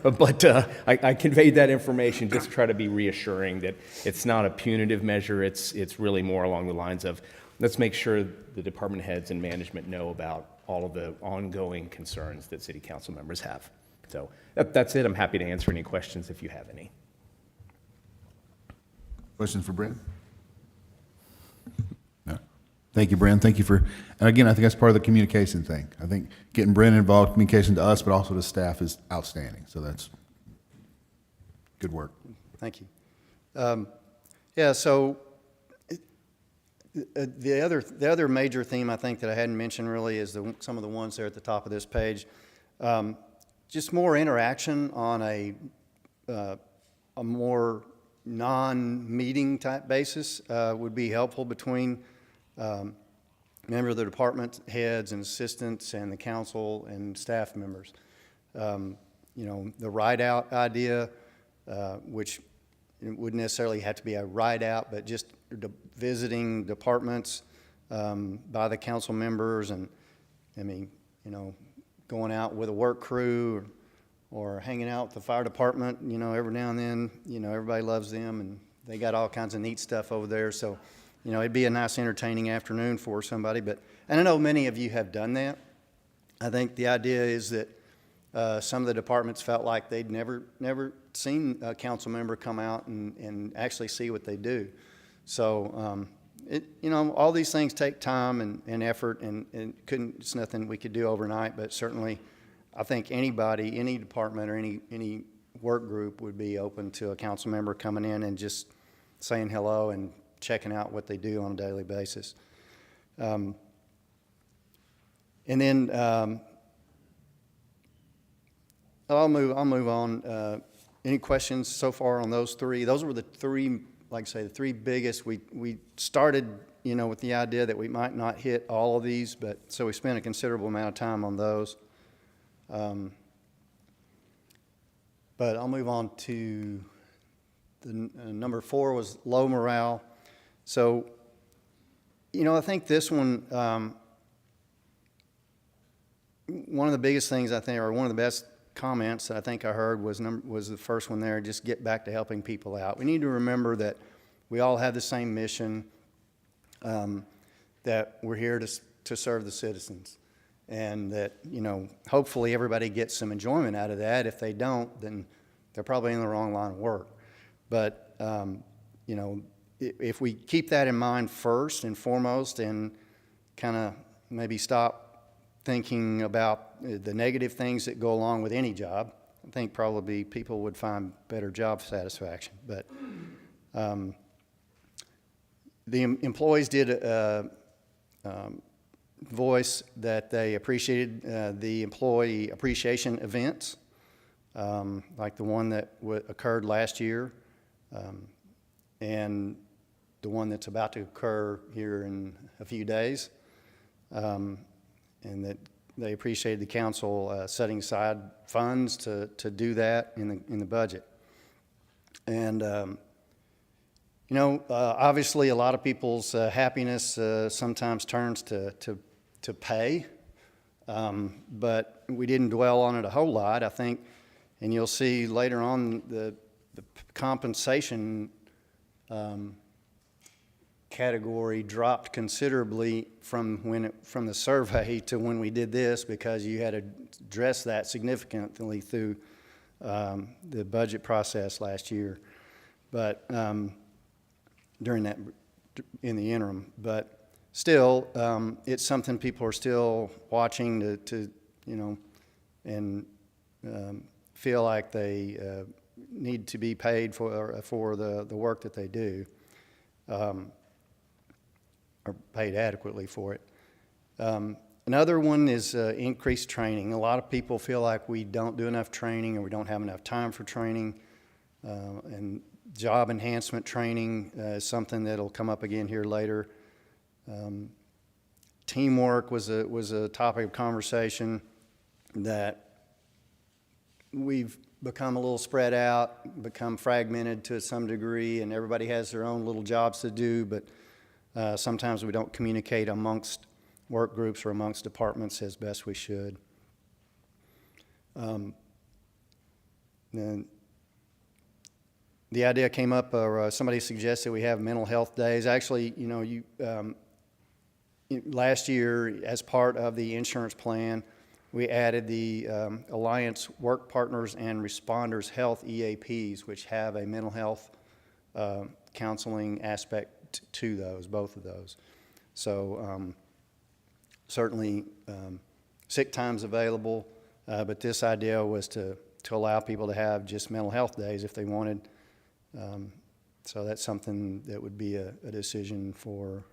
But I conveyed that information just to try to be reassuring that it's not a punitive measure. It's really more along the lines of, let's make sure the department heads and management know about all of the ongoing concerns that city council members have. So that's it. I'm happy to answer any questions if you have any. Questions for Bryn? No. Thank you, Bryn. Thank you for, and again, I think that's part of the communication thing. I think getting Bryn involved, communication to us, but also to staff is outstanding. So that's good work. Thank you. Yeah, so the other major theme I think that I hadn't mentioned really is some of the ones there at the top of this page. Just more interaction on a more non-meeting type basis would be helpful between member of the department heads and assistants and the council and staff members. You know, the ride-out idea, which it wouldn't necessarily have to be a ride-out, but just visiting departments by the council members, and, I mean, you know, going out with a work crew or hanging out with the fire department, you know, every now and then. You know, everybody loves them, and they got all kinds of neat stuff over there. So, you know, it'd be a nice entertaining afternoon for somebody. But, and I know many of you have done that. I think the idea is that some of the departments felt like they'd never seen a council member come out and actually see what they do. So, you know, all these things take time and effort, and it's nothing we could do overnight, but certainly I think anybody, any department or any work group would be open to a council member coming in and just saying hello and checking out what they do on a daily basis. And then I'll move on. Any questions so far on those three? Those were the three, like I say, the three biggest. We started, you know, with the idea that we might not hit all of these, but so we spent a considerable amount of time on those. But I'll move on to the number 4 was low morale. So, you know, I think this one, one of the biggest things I think, or one of the best comments that I think I heard was the first one there, just get back to helping people out. We need to remember that we all have the same mission, that we're here to serve the citizens. And that, you know, hopefully everybody gets some enjoyment out of that. If they don't, then they're probably in the wrong line of work. But, you know, if we keep that in mind first and foremost, and kind of maybe stop thinking about the negative things that go along with any job, I think probably people would find better job satisfaction. But the employees did voice that they appreciated the employee appreciation events, like the one that occurred last year, and the one that's about to occur here in a few days, and that they appreciated the council setting aside funds to do that in the budget. And you know, obviously a lot of people's happiness sometimes turns to pay, but we didn't dwell on it a whole lot, I think, and you'll see later on the compensation category dropped considerably from the survey to when we did this, because you had to address that significantly through the budget process last year, but during that, in the interim. But still, it's something people are still watching to you know, and feel like they need to be paid for the work that they do, or paid adequately for it. Another one is increased training. A lot of people feel like we don't do enough training, or we don't have enough time for training, and job enhancement training is something that'll come up again here later. Teamwork was a topic of conversation, that we've become a little spread out, become fragmented to some degree, and everybody has their own little jobs to do, but sometimes we don't communicate amongst work groups or amongst departments as best we should. Then the idea came up, or somebody suggested we have mental health days. Actually, you know, last year, as part of the insurance plan, we added the Alliance Work Partners and Responders Health EAPs, which have a mental health counseling aspect to those, both of those. So certainly sick time's available, but this idea was to allow people to have just mental health days if they wanted. So that's something that would be a decision for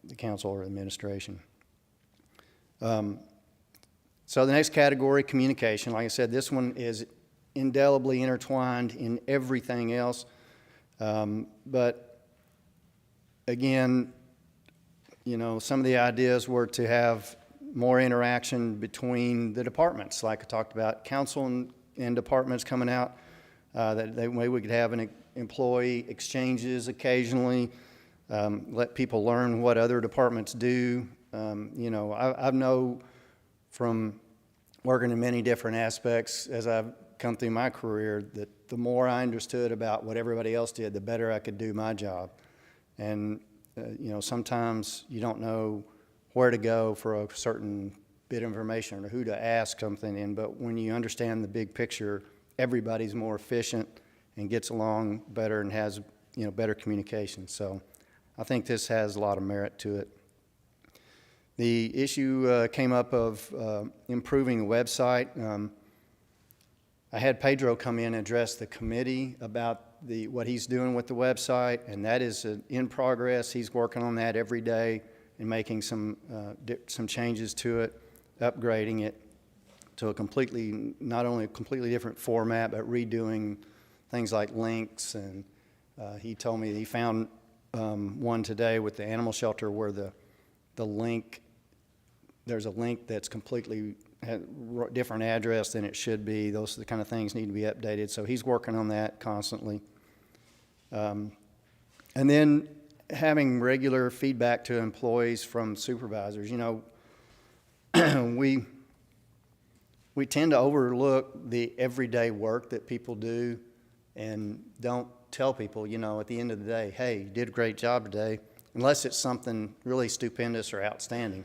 the council or administration. So the next category, communication. Like I said, this one is indelibly intertwined in everything else. But again, you know, some of the ideas were to have more interaction between the departments, like I talked about, council and departments coming out, that way we could have an employee exchanges occasionally, let people learn what other departments do. You know, I know from working in many different aspects as I've come through my career that the more I understood about what everybody else did, the better I could do my job. And, you know, sometimes you don't know where to go for a certain bit of information or who to ask something in, but when you understand the big picture, everybody's more efficient and gets along better and has, you know, better communication. So I think this has a lot of merit to it. The issue came up of improving the website. I had Pedro come in and address the committee about what he's doing with the website, and that is in progress. He's working on that every day and making some changes to it, upgrading it to a completely, not only a completely different format, but redoing things like links. And he told me that he found one today with the animal shelter where the link, there's a link that's completely different address than it should be. Those are the kind of things need to be updated. So he's working on that constantly. And then having regular feedback to employees from supervisors. You know, we tend to overlook the everyday work that people do and don't tell people, you know, at the end of the day, hey, you did a great job today, unless it's something really stupendous or outstanding.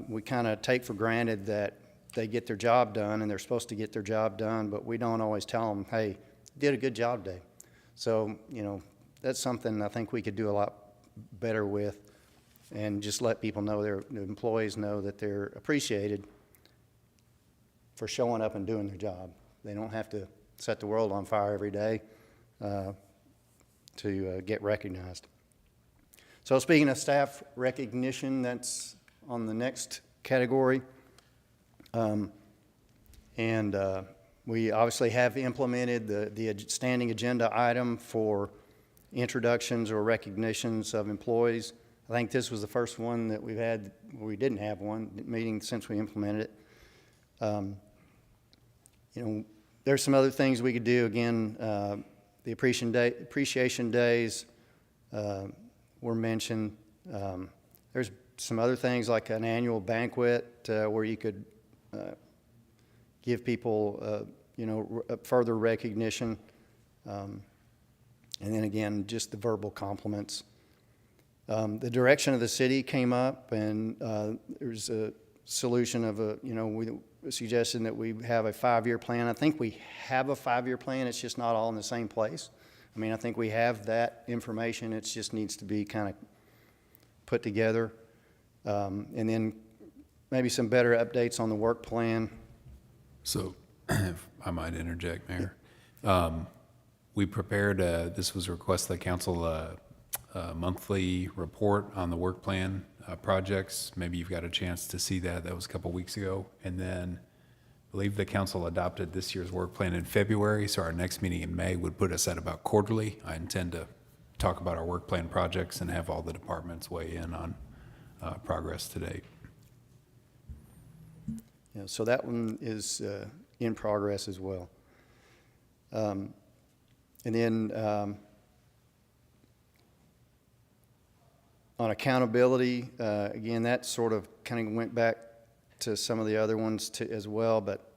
We kind of take for granted that they get their job done and they're supposed to get their job done, but we don't always tell them, hey, you did a good job today. So, you know, that's something I think we could do a lot better with, and just let people know, the employees know that they're appreciated for showing up and doing their job. They don't have to set the world on fire every day to get recognized. So speaking of staff recognition, that's on the next category. We obviously have implemented the standing agenda item for introductions or recognitions of employees. I think this was the first one that we've had where we didn't have one meeting since we implemented it. You know, there's some other things we could do. Again, the appreciation days were mentioned. There's some other things like an annual banquet where you could give people, you know, further recognition. And then again, just the verbal compliments. The direction of the city came up, and there's a solution of we suggested that we have a 5-year plan. I think we have a 5-year plan. It's just not all in the same place. I mean, I think we have that information. It just needs to be kind of put together. And then maybe some better updates on the work plan. So, if I might interject, Mayor. We prepared, this was a request of the council, a monthly report on the work plan projects. Maybe you've got a chance to see that. That was a couple weeks ago. And then I believe the council adopted this year's work plan in February, so our next meeting in May would put us at about quarterly. I intend to talk about our work plan projects and have all the departments weigh in on progress to date. Yeah, so that one is in progress as well. And then on accountability, again, that sort of kind of went back to some of the other ones as well, but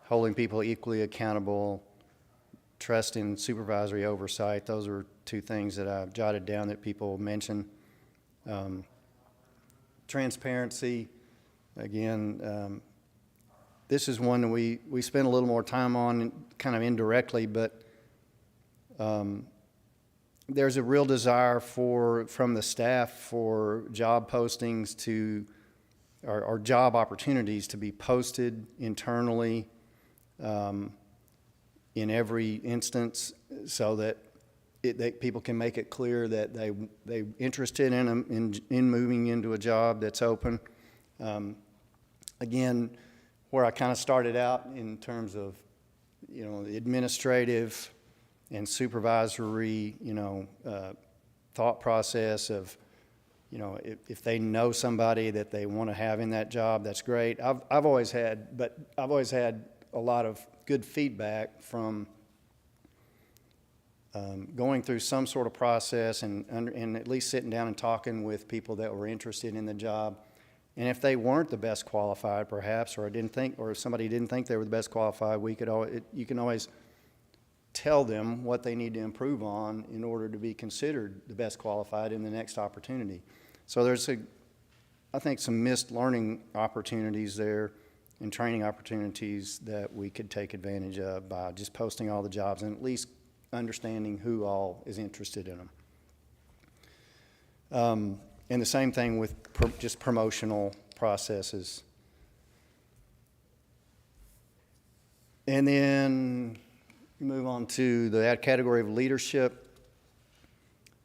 holding people equally accountable, trust in supervisory oversight, those are two things that I've jotted down that people mention. Transparency, again, this is one that we spend a little more time on kind of indirectly, but there's a real desire from the staff for job postings or job opportunities to be posted internally in every instance, so that people can make it clear that they're interested in moving into a job that's open. Again, where I kind of started out in terms of, the administrative and supervisory, thought process of you know, if they know somebody that they want to have in that job, that's great. I've always had a lot of good feedback from going through some sort of process and at least sitting down and talking with people that were interested in the job. And if they weren't the best qualified, perhaps, or if somebody didn't think they were the best qualified, you can always tell them what they need to improve on in order to be considered the best qualified in the next opportunity. So there's I think some missed learning opportunities there and training opportunities that we could take advantage of by just posting all the jobs and at least understanding who all is interested in them. And the same thing with just promotional processes. And then move on to the category of leadership.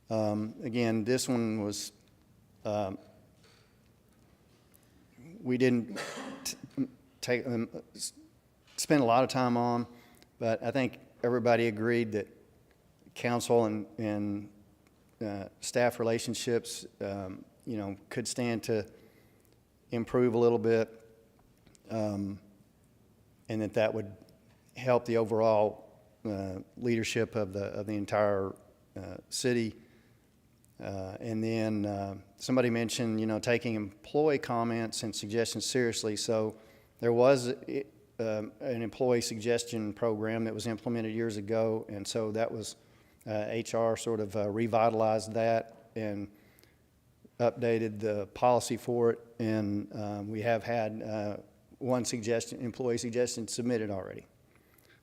Again, this one was, we didn't spend a lot of time on, but I think everybody agreed that council and staff relationships, you know, could stand to improve a little bit, and that would help the overall leadership of the entire city. And then somebody mentioned, you know, taking employee comments and suggestions seriously. So there was an employee suggestion program that was implemented years ago, and so that was HR sort of revitalized that and updated the policy for it, and we have had one employee suggestion submitted already.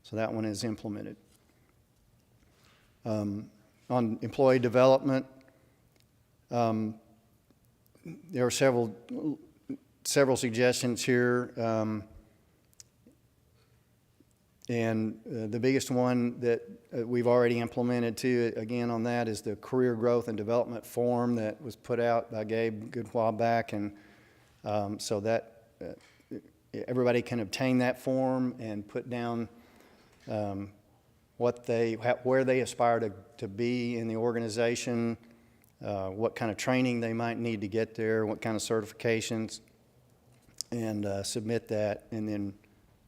So that one is implemented. On employee development, there are several suggestions here. And the biggest one that we've already implemented too, again on that, is the career growth and development form that was put out by Gabe a good while back. And so that everybody can obtain that form and put down where they aspire to be in the organization, what kind of training they might need to get there, what kind of certifications, and submit that, and then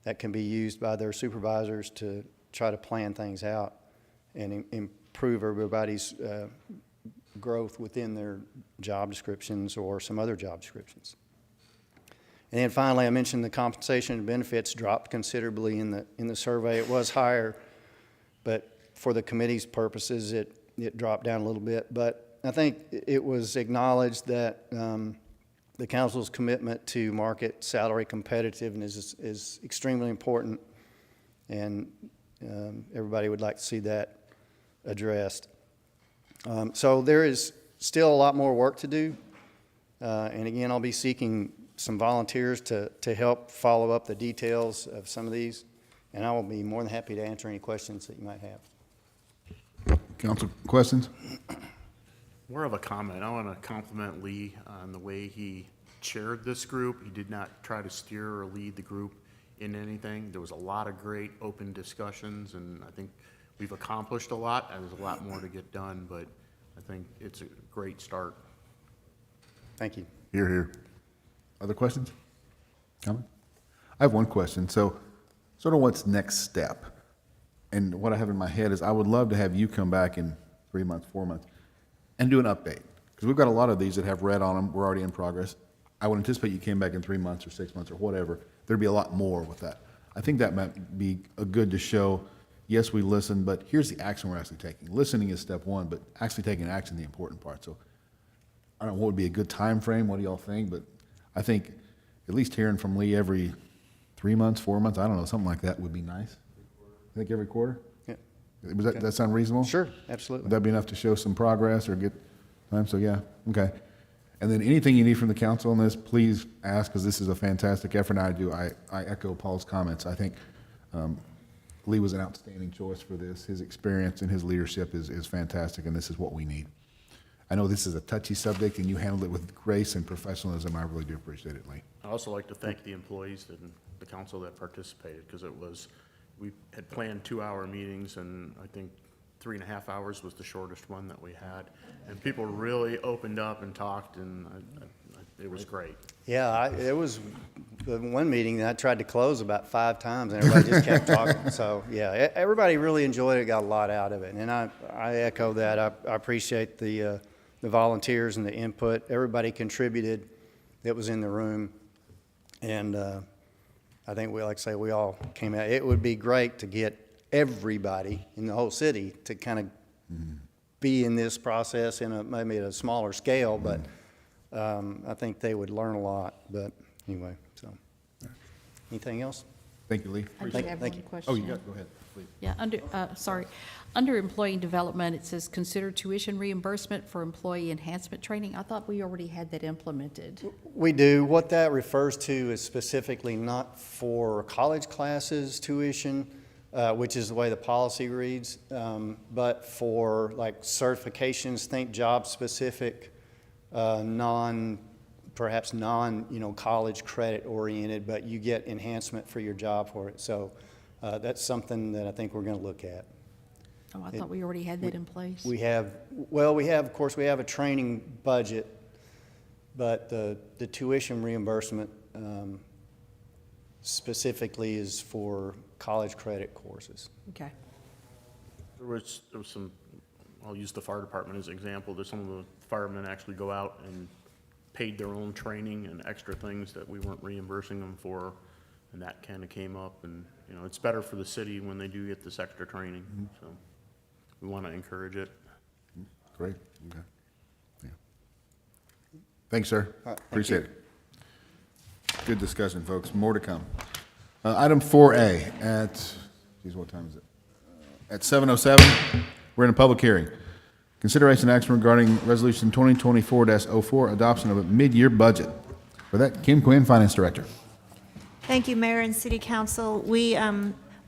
that can be used by their supervisors to try to plan things out and improve everybody's growth within their job descriptions or some other job descriptions. And then finally, I mentioned the compensation and benefits dropped considerably in the survey. It was higher, but for the committee's purposes, it dropped down a little bit. But I think it was acknowledged that the council's commitment to market salary competitiveness is extremely important, and everybody would like to see that addressed. So there is still a lot more work to do, and again, I'll be seeking some volunteers to help follow up the details of some of these, and I will be more than happy to answer any questions that you might have. Council, questions? More of a comment. I want to compliment Lee on the way he chaired this group. He did not try to steer or lead the group in anything. There was a lot of great open discussions, and I think we've accomplished a lot. There's a lot more to get done, but I think it's a great start. Thank you. Hear, hear. Other questions? Comment? I have one question. So sort of what's next step? And what I have in my head is I would love to have you come back in 3 months, 4 months, and do an update. Because we've got a lot of these that have red on them. We're already in progress. I would anticipate you came back in 3 months or 6 months or whatever. There'd be a lot more with that. I think that might be a good to show, yes, we listened, but here's the action we're actually taking. Listening is step one, but actually taking action is the important part. So I don't know what would be a good time frame. What do y'all think? But I think at least hearing from Lee every 3 months, 4 months, I don't know, something like that would be nice. I think every quarter? Yeah. Was that sound reasonable? Sure, absolutely. Would that be enough to show some progress or get time? So yeah, okay. And then anything you need from the council on this, please ask, because this is a fantastic effort. I echo Paul's comments. I think Lee was an outstanding choice for this. His experience and his leadership is fantastic, and this is what we need. I know this is a touchy subject, and you handled it with grace and professionalism. I really do appreciate it, Lee. I'd also like to thank the employees and the council that participated, because we had planned 2-hour meetings, and I think 3.5 hours was the shortest one that we had. And people really opened up and talked, and it was great. Yeah, it was the one meeting that I tried to close about 5 times, and everybody just kept talking. So, yeah, everybody really enjoyed it, got a lot out of it. And I echo that. I appreciate the volunteers and the input. Everybody contributed that was in the room. And I think, like I say, we all came out. It would be great to get everybody in the whole city to kind of be in this process maybe at a smaller scale, but I think they would learn a lot. But anyway, so anything else? Thank you, Lee. I do Appreciate it. have Thank one you. question. Oh, you got, go ahead, please. Yeah, under employee development, it says consider tuition reimbursement for employee enhancement training. I thought we already had that implemented. We do. What that refers to is specifically not for college classes tuition, which is the way the policy reads, but for like certifications, think job-specific, perhaps college credit oriented, but you get enhancement for your job for it. So that's something that I think we're going to look at. Oh, I thought we already had that in place. We have, of course, we have a training budget, but the tuition reimbursement specifically is for college credit courses. Okay. There was some, I'll use the fire department as an example. There's some of the firemen actually go out and paid their own training and extra things that we weren't reimbursing them for, and that kind of came up. And, it's better for the city when they do get this extra training, so we want to encourage it. Great, okay. Yeah. Thanks, sir. Thank Appreciate it. Good discussion, folks. More to come. Item 4A what time is it? At 7:07, we're in a public hearing. Consideration and action regarding Resolution 2024-04, adoption of a mid-year budget. For that, Kim Quinn, Finance Director. Thank you, Mayor and City Council. We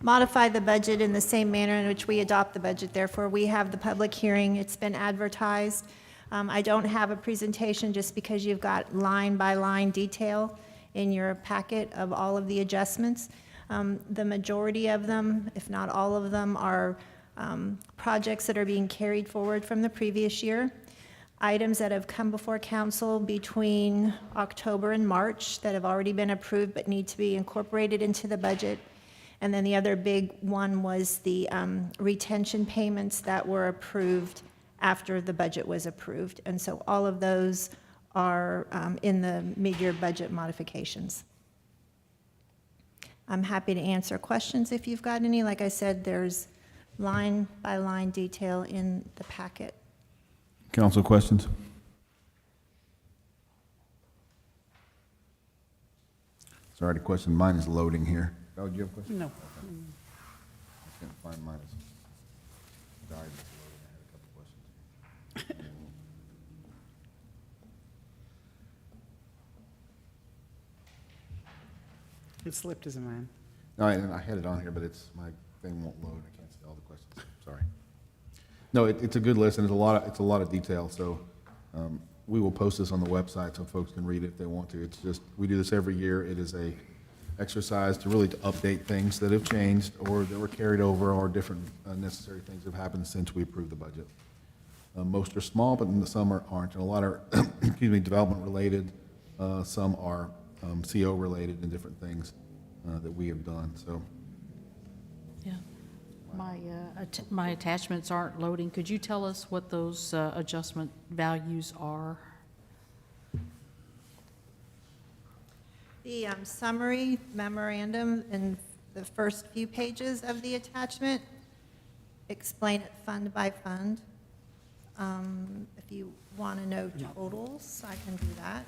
modify the budget in the same manner in which we adopt the budget. Therefore, we have the public hearing. It's been advertised. I don't have a presentation just because you've got line-by-line detail in your packet of all of the adjustments. The majority of them, if not all of them, are projects that are being carried forward from the previous year. Items that have come before council between October and March that have already been approved but need to be incorporated into the budget. And then the other big one was the retention payments that were approved after the budget was approved. And so all of those are in the mid-year budget modifications. I'm happy to answer questions if you've got any. Like I said, there's line-by-line detail in the packet. Council questions? Sorry, the question, mine is loading here. Oh, do you have a question? No. I can't find mine. It's died. It's loading. I had a couple questions. It slipped as a mine. No, I had it on here, but my thing won't load. I can't see all the questions. Sorry. No, it's a good list, and it's a lot of detail, so we will post this on the website so folks can read it if they want to. It's just, we do this every year. It is a exercise to really update things that have changed or that were carried over or different necessary things have happened since we approved the budget. Most are small, but some aren't, and a lot are, development related. Some are CO related and different things that we have done, so. Yeah. My attachments aren't loading. Could you tell us what those adjustment values are? The summary memorandum in the first few pages of the attachment explain it fund by fund. If you want to know totals, I can do that.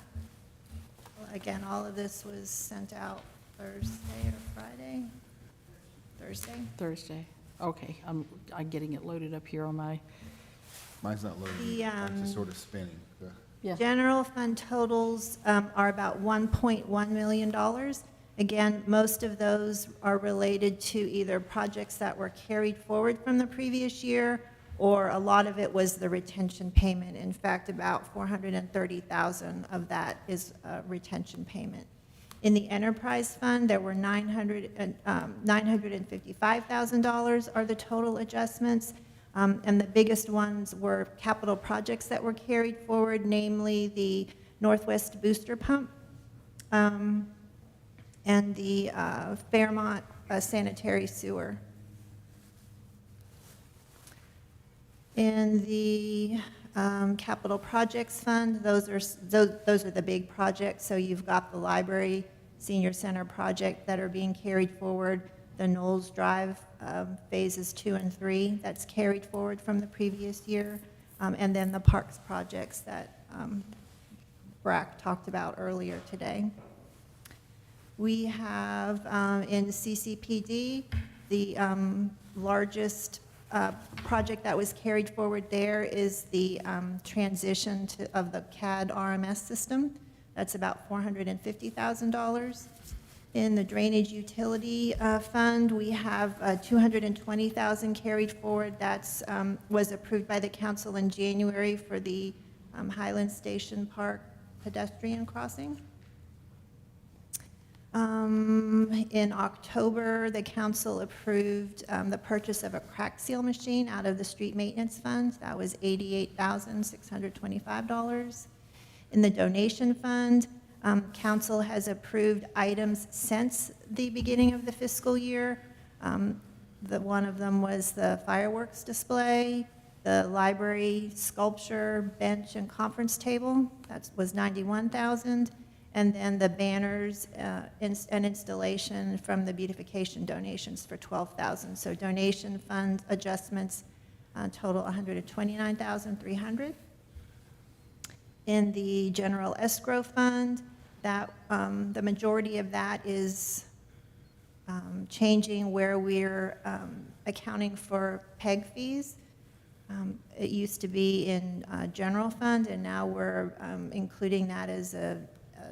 Again, all of this was sent out Thursday or Friday? Thursday? Thursday. Okay, I'm getting it loaded up here on my, Mine's not loading. It's just sort of spinning. yeah. General fund totals are about $1.1 million. Again, most of those are related to either projects that were carried forward from the previous year, or a lot of it was the retention payment. In fact, about $430,000 of that is a retention payment. In the enterprise fund, there were $955,000 are the total adjustments. And the biggest ones were capital projects that were carried forward, namely the Northwest Booster Pump and the Fairmont Sanitary Sewer. In the Capital Projects Fund, those are the big projects. So you've got the library, senior center project that are being carried forward, the Knowles Drive phases 2 and 3 that's carried forward from the previous year, and then the parks projects that Brack talked about earlier today. We have in CCPD, the largest project that was carried forward there is the transition of the CAD RMS system. That's about $450,000. In the Drainage Utility Fund, we have $220,000 carried forward. That's was approved by the council in January for the Highland Station Park pedestrian crossing. In October, the council approved the purchase of a crack seal machine out of the street maintenance fund. That was $88,625. In the donation fund, council has approved items since the beginning of the fiscal year. One of them was the fireworks display, the library sculpture, bench, and conference table. That was $91,000. And then the banners and installation from the beautification donations for $12,000. So donation fund adjustments total $129,300. In the general escrow fund, that the majority of that is changing where we're accounting for PEG fees. It used to be in general fund, and now we're including that as a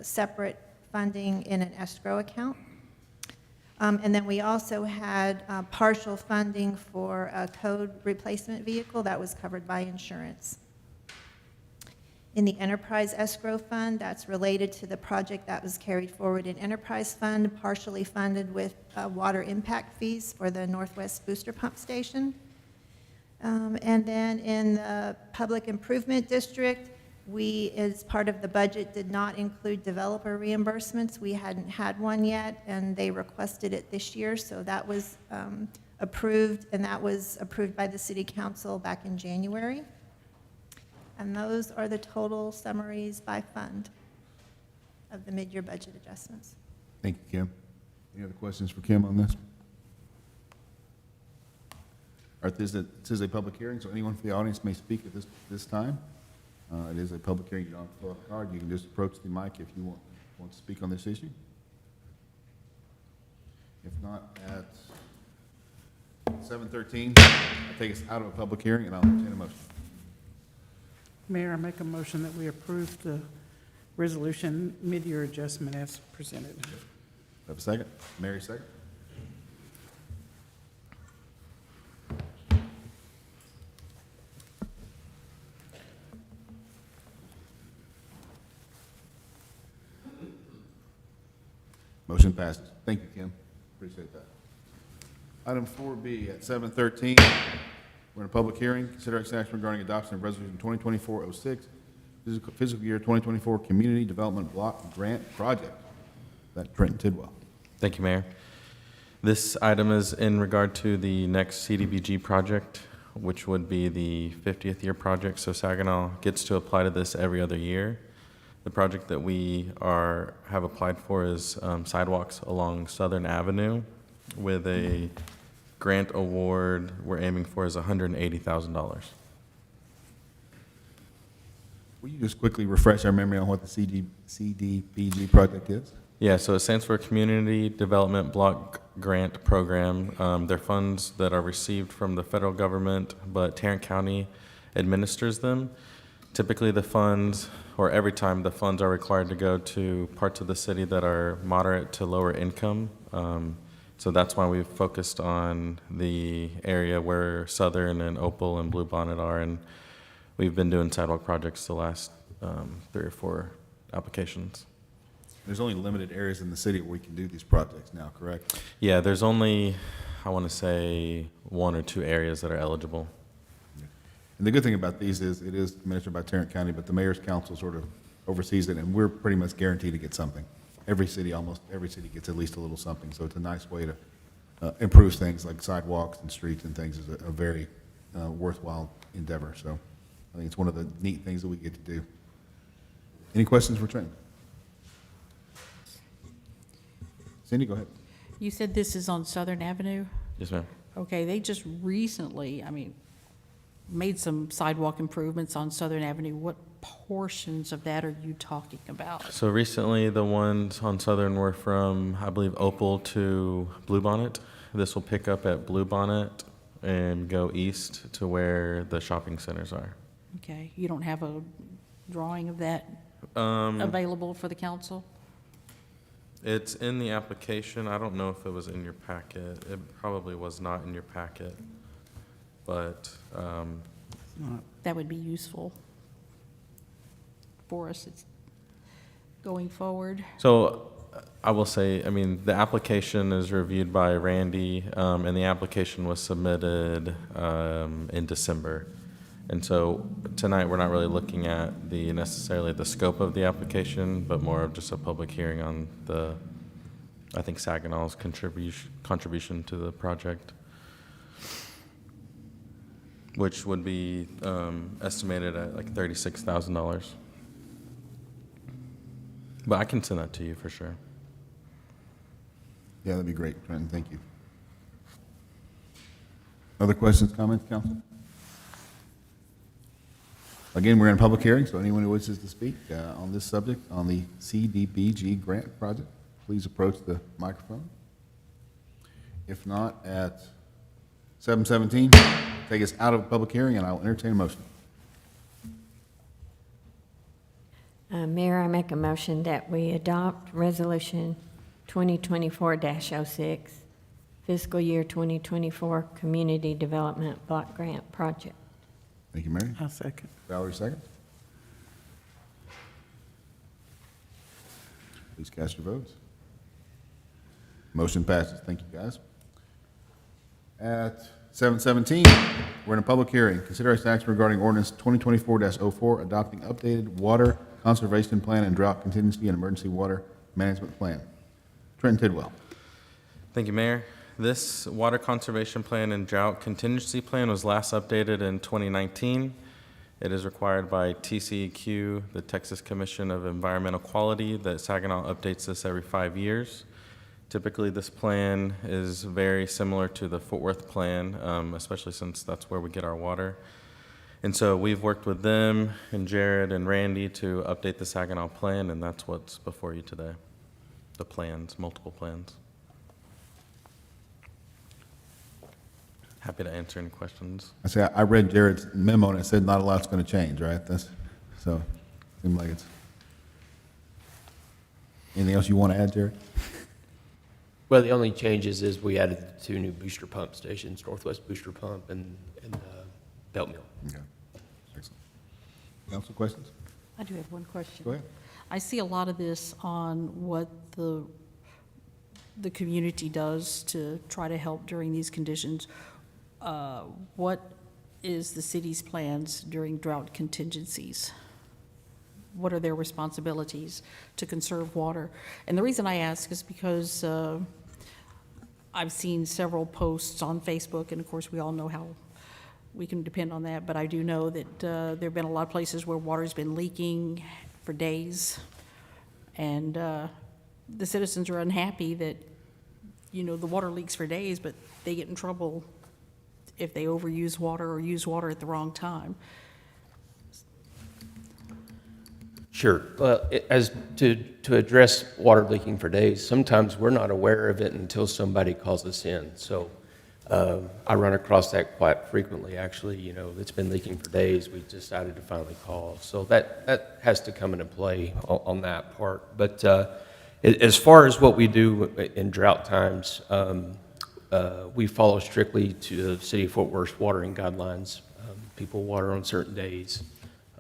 separate funding in an escrow account. And then we also had partial funding for a code replacement vehicle that was covered by insurance. In the enterprise escrow fund, that's related to the project that was carried forward in enterprise fund, partially funded with water impact fees for the Northwest Booster Pump Station. And then in the public improvement district, we, as part of the budget, did not include developer reimbursements. We hadn't had one yet, and they requested it this year, so that was approved, and that was approved by the city council back in January. And those are the total summaries by fund of the mid-year budget adjustments. Thank you, Kim. Any other questions for Kim on this? All right, this is a public hearing, so anyone from the audience may speak at this time. It is a public hearing. You don't have to fill out a card. You can just approach the mic if you want to speak on this issue. If not, at 7:13, I'll take us out of a public hearing, and I'll entertain a motion. Mayor, I make a motion that we approve the resolution mid-year adjustment as presented. Have a second? Mary, second? Motion passes. Thank you, Kim. Appreciate that. Item 4B at 7:13, we're in a public hearing. Consider action regarding adoption of Resolution 2024-06, fiscal year 2024 Community Development Block Grant Project. That's Trenton Tidwell. Thank you, Mayor. This item is in regard to the next CDBG project, which would be the 50th year project. So Saginaw gets to apply to this every other year. The project that we have applied for is sidewalks along Southern Avenue with a grant award we're aiming for is $180,000. Will you just quickly refresh our memory on what the CDBG project is? Yeah, so it stands for Community Development Block Grant Program. They're funds that are received from the federal government, but Tarrant County administers them. Typically the funds, or every time the funds are required to go to parts of the city that are moderate to lower income. So that's why we've focused on the area where Southern and Opal and Bluebonnet are, and we've been doing sidewalk projects the last 3 or 4 applications. There's only limited areas in the city where we can do these projects now, correct? Yeah, there's only, I want to say, 1 or 2 areas that are eligible. And the good thing about these is it is administered by Tarrant County, but the mayor's council sort of oversees it, and we're pretty much guaranteed to get something. Almost every city gets at least a little something, so it's a nice way to improve things like sidewalks and streets and things is a very worthwhile endeavor. So I think it's one of the neat things that we get to do. Any questions for Trent? Cindy, go ahead. You said this is on Southern Avenue? Yes, ma'am. Okay, they just recently, made some sidewalk improvements on Southern Avenue. What portions of that are you talking about? So recently, the ones on Southern were from, I believe, Opal to Bluebonnet. This will pick up at Bluebonnet and go east to where the shopping centers are. Okay, you don't have a drawing of that available for the council? It's in the application. I don't know if it was in your packet. It probably was not in your packet, but That would be useful for us going forward. so I will say, the application is reviewed by Randy, and the application was submitted in December. And so tonight, we're not really looking at necessarily the scope of the application, but more of just a public hearing on I think Saginaw's contribution to the project, which would be estimated at like $36,000. But I can send that to you for sure. Yeah, that'd be great, Trenton, thank you. Other questions, comments, council? Again, we're in a public hearing, so anyone who wishes to speak on this subject, on the CDBG grant project, please approach the microphone. If not, at 7:17, take us out of public hearing, and I'll entertain a motion. Mayor, I make a motion that we adopt Resolution 2024-06, fiscal year 2024 Community Development Block Grant Project. Thank you, Mary. I'll second. Valerie, second. Please cast your votes. Motion passes. Thank you, guys. At 7:17, we're in a public hearing. Consideration action regarding ordinance 2024-04, adopting updated water conservation plan and drought contingency and emergency water management plan. Trenton Tidwell. Thank you, Mayor. This water conservation plan and drought contingency plan was last updated in 2019. It is required by TCEQ, the Texas Commission of Environmental Quality, that Saginaw updates this every 5 years. Typically, this plan is very similar to the Fort Worth plan, especially since that's where we get our water. And so we've worked with them and Jared and Randy to update the Saginaw plan, and that's what's before you today. The plans, multiple plans. Happy to answer any questions. I read Jared's memo and it said not a lot's going to change, right? So, seemed like it's. Anything else you want to add, Jared? Well, the only changes is we added 2 new booster pump stations, Northwest Booster Pump and Belt Mill. Okay. Excellent. Council questions? I do have one question. Go ahead. I see a lot of this on what the community does to try to help during these conditions. What is the city's plans during drought contingencies? What are their responsibilities to conserve water? And the reason I ask is because I've seen several posts on Facebook, and of course we all know how we can depend on that, but I do know that there have been a lot of places where water's been leaking for days, and the citizens are unhappy that, the water leaks for days, but they get in trouble if they overuse water or use water at the wrong time. Sure. Well, as to address water leaking for days, sometimes we're not aware of it until somebody calls us in. So I run across that quite frequently, actually. It's been leaking for days. We decided to finally call. So that has to come into play on that part. But as far as what we do in drought times, we follow strictly to the City of Fort Worth watering guidelines. People water on certain days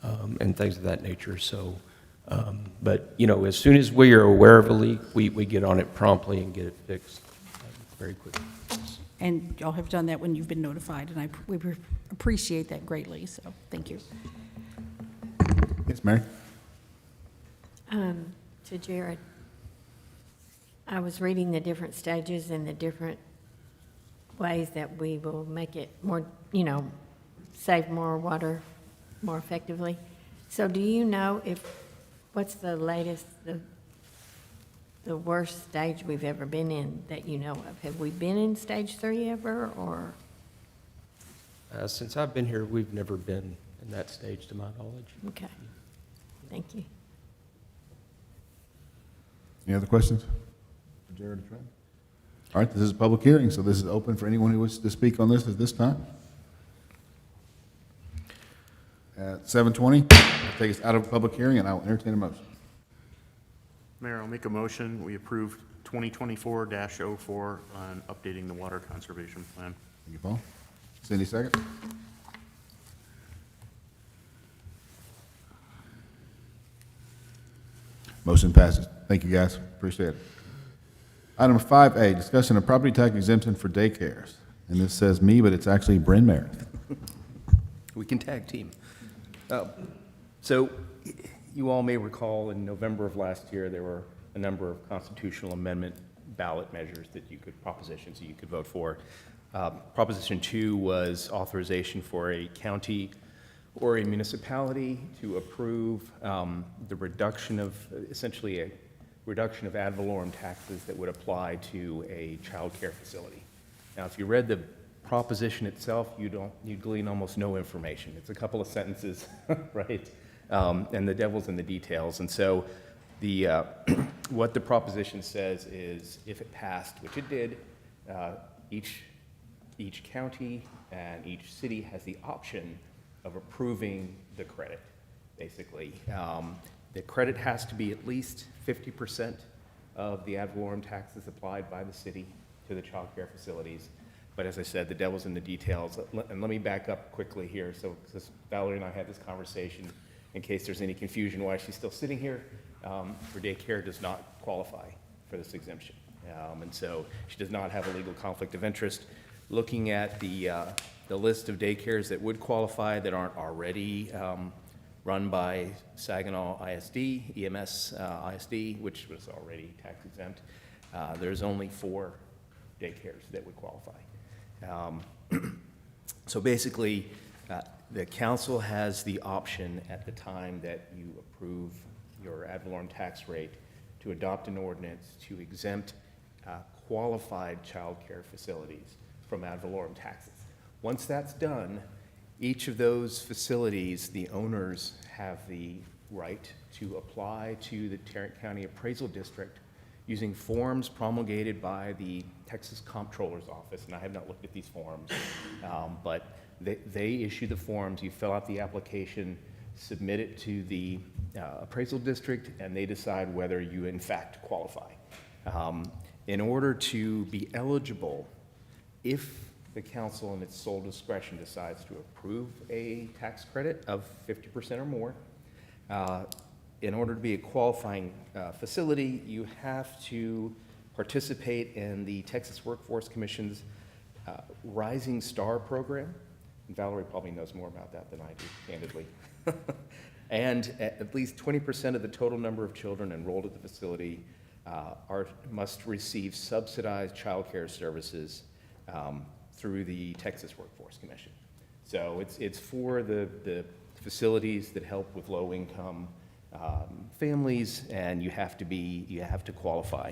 and things of that nature. So, but as soon as we are aware of a leak, we get on it promptly and get it fixed very quickly. And y'all have done that when you've been notified, and we appreciate that greatly, so thank you. Yes, Mary? To Jared, I was reading the different stages and the different ways that we will make it more, save more water more effectively. So do you know what's the latest, the worst stage we've ever been in that you know of? Have we been in stage 3 ever, or? Since I've been here, we've never been in that stage, to my knowledge. Okay, thank you. Any other questions for Jared or Trent? All right, this is a public hearing, so this is open for anyone who wishes to speak on this at this time. At 7:20, I'll take us out of public hearing, and I will entertain a motion. Mayor, I'll make a motion, we approve 2024-04 on updating the water conservation plan. Thank you, Paul. Cindy, second. Motion passes. Thank you, guys. Appreciate it. Item 5A, discussion of property tax exemption for daycares. And this says me, but it's actually Bryn Meredith. We can tag team. So you all may recall in November of last year, there were a number of constitutional amendment ballot measures propositions that you could vote for. Proposition 2 was authorization for a county or a municipality to approve the reduction of, essentially a reduction of ad valorem taxes that would apply to a child care facility. Now, if you read the proposition itself, you'd glean almost no information. It's a couple of sentences, right? And the devil's in the details. And so what the proposition says is, if it passed, which it did, each county and each city has the option of approving the credit, basically. The credit has to be at least 50% of the ad valorem taxes applied by the city to the child care facilities. But as I said, the devil's in the details. And let me back up quickly here. So Valerie and I had this conversation, in case there's any confusion why she's still sitting here. Her daycare does not qualify for this exemption. And so she does not have a legal conflict of interest. Looking at the list of daycares that would qualify that aren't already run by Saginaw ISD, EMS ISD, which was already tax exempt, there's only 4 daycares that would qualify. So basically, the council has the option at the time that you approve your ad valorem tax rate to adopt an ordinance to exempt qualified child care facilities from ad valorem taxes. Once that's done, each of those facilities, the owners have the right to apply to the Tarrant County Appraisal District using forms promulgated by the Texas Comptroller's Office. And I have not looked at these forms, but they issue the forms. You fill out the application, submit it to the appraisal district, and they decide whether you in fact qualify. In order to be eligible, if the council in its sole discretion decides to approve a tax credit of 50% or more, in order to be a qualifying facility, you have to participate in the Texas Workforce Commission's Rising Star program. And Valerie probably knows more about that than I do, candidly. And at least 20% of the total number of children enrolled at the facility must receive subsidized child care services through the Texas Workforce Commission. So it's for the facilities that help with low-income families, and you have to qualify.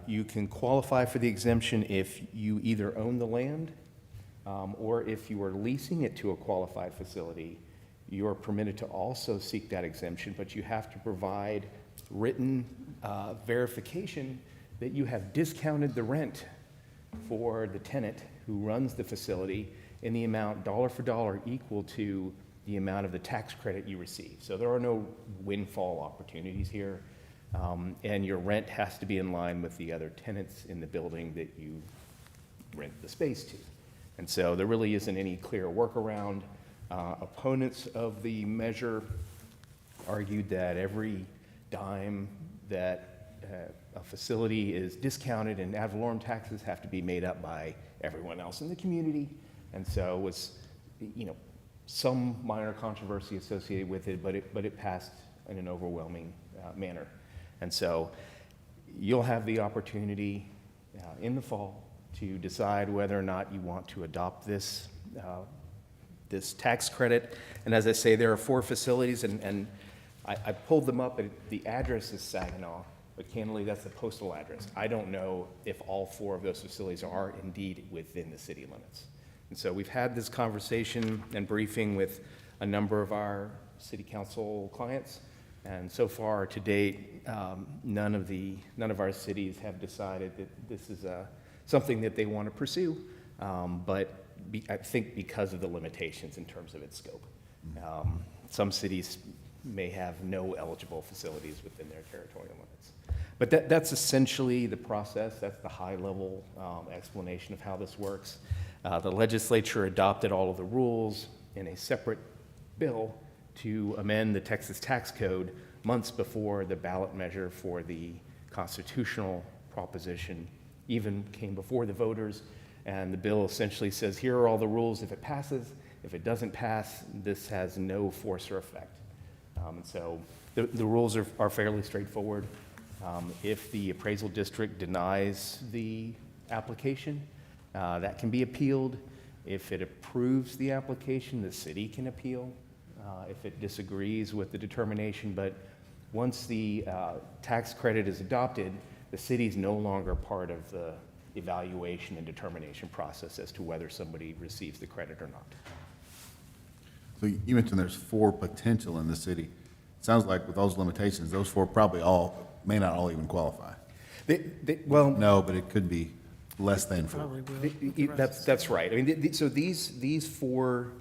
You can qualify for the exemption if you either own the land or if you are leasing it to a qualified facility. You are permitted to also seek that exemption, but you have to provide written verification that you have discounted the rent for the tenant who runs the facility in the amount dollar for dollar equal to the amount of the tax credit you receive. So there are no windfall opportunities here, and your rent has to be in line with the other tenants in the building that you rent the space to. And so there really isn't any clear workaround. Opponents of the measure argued that every dime that a facility is discounted and ad valorem taxes have to be made up by everyone else in the community. And so it was, some minor controversy associated with it, but it passed in an overwhelming manner. And so you'll have the opportunity in the fall to decide whether or not you want to adopt this tax credit. And as I say, there are 4 facilities, and I pulled them up, and the address is Saginaw, but candidly, that's the postal address. I don't know if all 4 of those facilities are indeed within the city limits. And so we've had this conversation and briefing with a number of our city council clients, and so far to date, none of our cities have decided that this is something that they want to pursue, but I think because of the limitations in terms of its scope. Some cities may have no eligible facilities within their territorial limits. But that's essentially the process. That's the high-level explanation of how this works. The legislature adopted all of the rules in a separate bill to amend the Texas tax code months before the ballot measure for the constitutional proposition even came before the voters. And the bill essentially says, here are all the rules if it passes. If it doesn't pass, this has no force or effect. And so the rules are fairly straightforward. If the appraisal district denies the application, that can be appealed. If it approves the application, the city can appeal if it disagrees with the determination. But once the tax credit is adopted, the city is no longer part of the evaluation and determination process as to whether somebody receives the credit or not. So you mentioned there's 4 potential in the city. Sounds like with those limitations, those 4 probably may not all even qualify. Well, No, but it could be less than 4. That's right. I mean, so these 4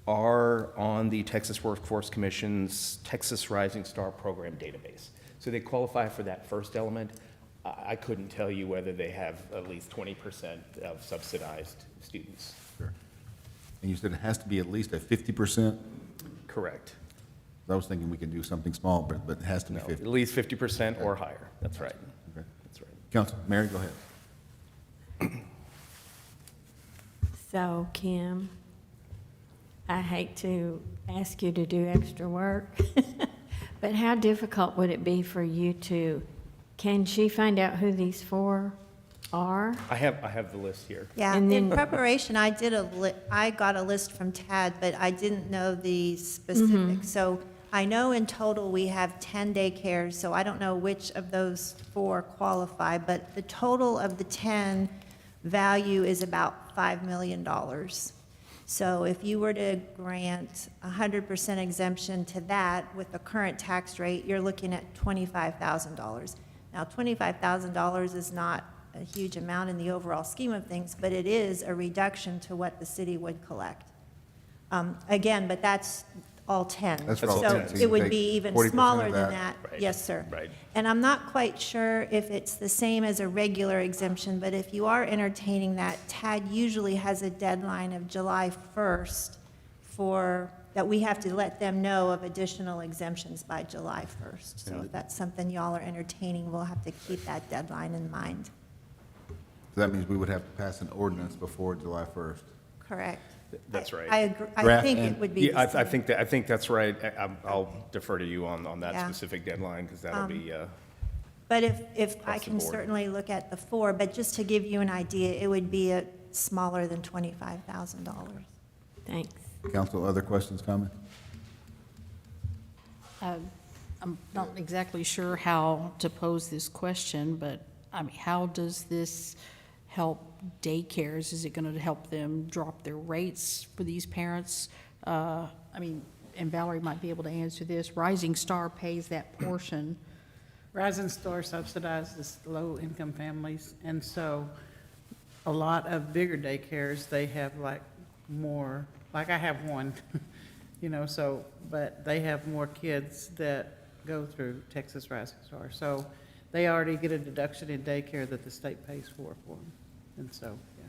are on the Texas Workforce Commission's Texas Rising Star Program database. So they qualify for that first element. I couldn't tell you whether they have at least 20% of subsidized students. Sure. And you said it has to be at least a 50%? Correct. I was thinking we could do something small, but it has to be No, 50. at least 50% or higher. That's right. Okay. That's right. Council, Mary, go ahead. So, Kim, I hate to ask you to do extra work, but how difficult would it be for you can she find out who these 4 are? I have the list here. Yeah, And in then- preparation, I got a list from Tad, but I didn't know the specifics. So I know in total we have 10 daycares, so I don't know which of those 4 qualify, but the total of the 10 value is about $5 million. So if you were to grant 100% exemption to that with the current tax rate, you're looking at $25,000. Now, $25,000 is not a huge amount in the overall scheme of things, but it is a reduction to what the city would collect. Again, but that's all 10. That's for all 10, so you it would take be even 40% of smaller than that. that. Right. Yes, sir. Right. And I'm not quite sure if it's the same as a regular exemption, but if you are entertaining that, TAD usually has a deadline of July 1st that we have to let them know of additional exemptions by July 1st. So if that's something y'all are entertaining, we'll have to keep that deadline in mind. So that means we would have to pass an ordinance before July 1st. Correct. That's right. I agree. I Draft think and- it would be Yeah, the I same. think that's right. I'll defer to you on that Yeah. specific deadline, because that'll be, But if I Across the can board. certainly look at the 4, but just to give you an idea, it would be smaller than $25,000. Thanks. Council, other questions, comments? I'm not exactly sure how to pose this question, but, I mean, how does this help daycares? Is it going to help them drop their rates for these parents? I mean, and Valerie might be able to answer this. Rising Star pays that portion. Rising Star subsidizes low-income families, and so a lot of bigger daycares, they have like more, like I have one, so, but they have more kids that go through Texas Rising Star. So they already get a deduction in daycare that the state pays for them, and so, yeah.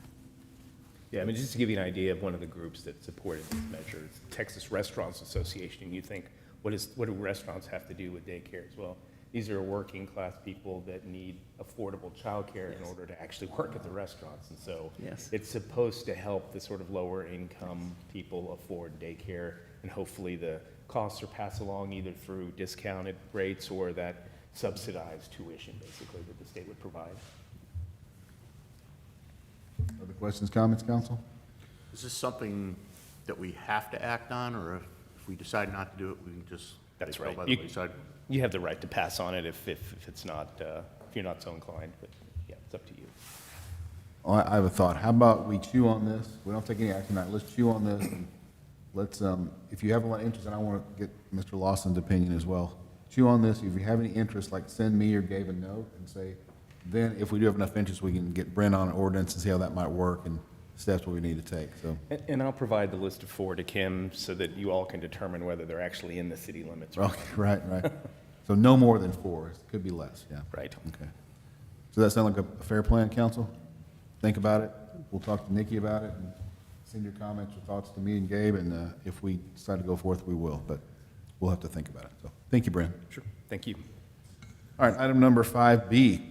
yeah, I mean, just to give you an idea of one of the groups that supported this measure, it's Texas Restaurants Association. And you think, what do restaurants have to do with daycare as well? These are working class people that need affordable childcare in order to actually work at the restaurants. And so Yes. it's supposed to help the sort of lower income people afford daycare, and hopefully the costs are passed along either through discounted rates or that subsidized tuition, basically, that the state would provide. Other questions, comments, council? Is this something that we have to act on, or if we decide not to do it, we can just? That's fell right. by the wayside? You have the right to pass on it if it's not, if you're not so inclined, but yeah, it's up to you. Well, I have a thought. How about we chew on this? We don't take any action tonight. Let's chew on this and let's, if you have a lot of interest, and I want to get Mr. Lawson's opinion as well. Chew on this. If you have any interest, like send me or Gabe a note and say, then if we do have enough interest, we can get Brent on an ordinance and see how that might work and steps what we need to take, so. And I'll provide the list of 4 to Kim so that you all can determine whether they're actually in the city limits. or not. Okay, right. So no more than 4. It could be less, yeah. Right. Okay. Does that sound like a fair plan, council? Think about it. We'll talk to Nikki about it and send your comments or thoughts to me and Gabe, and if we decide to go forth, we will, but we'll have to think about it. So, thank you, Brent. Sure. Thank you. All right, item number 5B,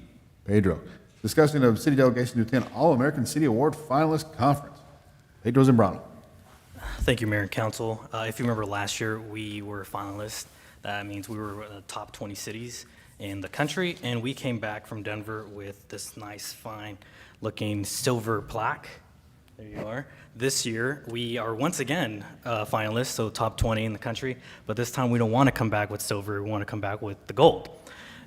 Pedro. Discussion of city delegation to attend All-American City Award Finalist Conference. Pedro Zambrano. Thank you, Mayor and Council. If you remember last year, we were finalists. That means we were in the top 20 cities in the country, and we came back from Denver with this nice, fine-looking silver plaque. There you are. This year, we are once again finalists, so top 20 in the country, but this time we don't want to come back with silver, we want to come back with the gold.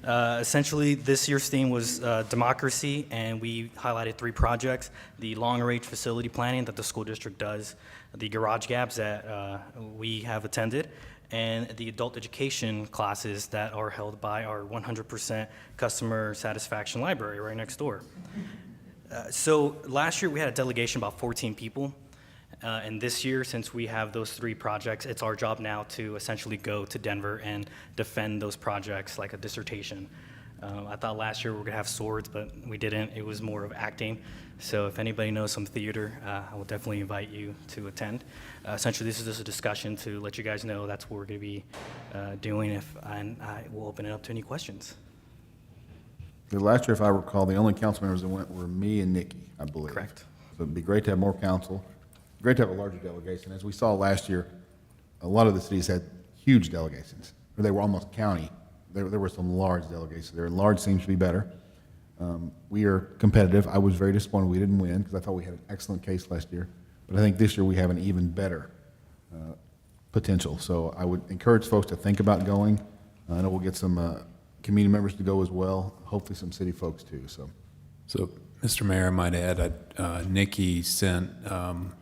Essentially, this year's theme was democracy, and we highlighted 3 projects: the long-range facility planning that the school district does, the garage gaps that we have attended, and the adult education classes that are held by our 100% customer satisfaction library right next door. So last year, we had a delegation of about 14 people. And this year, since we have those 3 projects, it's our job now to essentially go to Denver and defend those projects like a dissertation. I thought last year we were going to have swords, but we didn't. It was more of acting. So if anybody knows some theater, I will definitely invite you to attend. Essentially, this is just a discussion to let you guys know that's what we're going to be doing, and I will open it up to any questions. Last year, if I recall, the only council members that went were me and Nikki, I believe. Correct. So it'd be great to have more council, great to have a larger delegation. As we saw last year, a lot of the cities had huge delegations, or they were almost county. There were some large delegations there, and large seems to be better. We are competitive. I was very disappointed we didn't win, because I thought we had an excellent case last year. But I think this year we have an even better potential. So I would encourage folks to think about going. I know we'll get some community members to go as well, hopefully some city folks too, so. So, Mr. Mayor, I might add, Nikki sent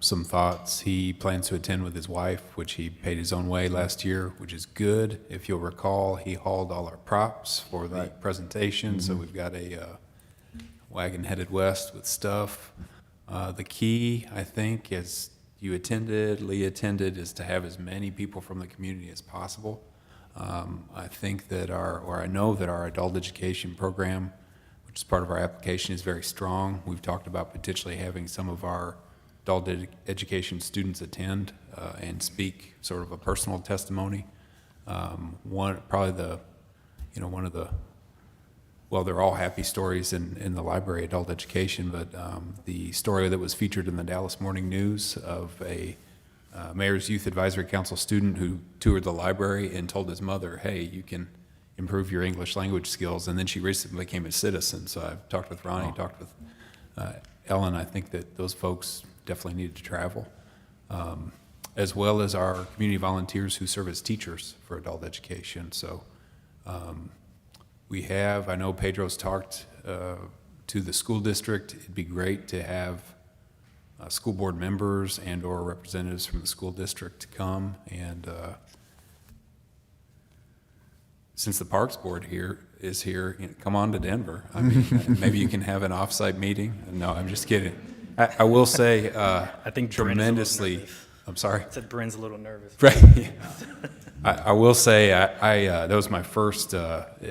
some thoughts. He plans to attend with his wife, which he paid his own way last year, which is good. If you'll recall, he hauled all our props for the presentation, so we've got a wagon headed west with stuff. The key, I think, is you attended, Lee attended, is to have as many people from the community as possible. I think that I know that our adult education program, which is part of our application, is very strong. We've talked about potentially having some of our adult education students attend and speak sort of a personal testimony. One of the, well, they're all happy stories in the library, adult education, but the story that was featured in the Dallas Morning News of a Mayor's Youth Advisory Council student who toured the library and told his mother, hey, you can improve your English language skills, and then she recently became a citizen. So I've talked with Ronnie, talked with Ellen. I think that those folks definitely need to travel, as well as our community volunteers who serve as teachers for adult education. So we have, I know Pedro's talked to the school district. It'd be great to have school board members and or representatives from the school district to come, and since the Parks Board is here, come on to Denver. I mean, maybe you can have an off-site meeting. No, I'm just kidding. I will say, I think tremendously. I'm sorry. I said Bryn's a little nervous. Right. Yeah. I will say, that was my first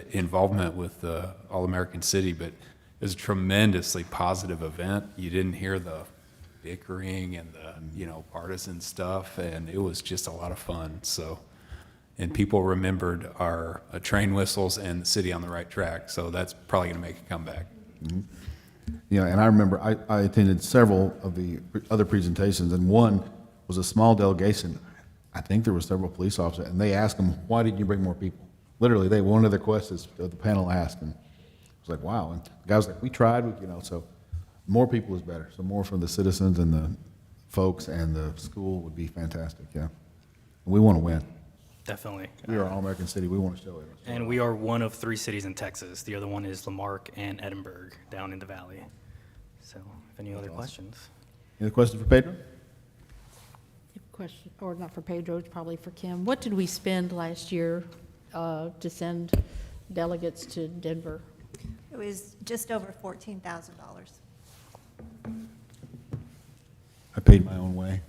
involvement with All-American City, but it was a tremendously positive event. You didn't hear the bickering and the partisan stuff, and it was just a lot of fun. So and people remembered our train whistles and the city on the right track. So that's probably going to make a comeback. Yeah, and I remember I attended several of the other presentations, and one was a small delegation. I think there were several police officers, and they asked them, why didn't you bring more people? Literally, one of their questions the panel asked, and it was like, wow. And the guy was like, we tried, so more people is better. So more from the citizens and the folks and the school would be fantastic, yeah. We want to win. Definitely. We are an all-American city. We want to show it. And we are one of 3 cities in Texas. The other one is Lamarck and Edinburgh down in the valley. So if any other questions? Any other questions for Pedro? Question, or not for Pedro, it's probably for Kim. What did we spend last year to send delegates to Denver? It was just over $14,000. I paid my own way.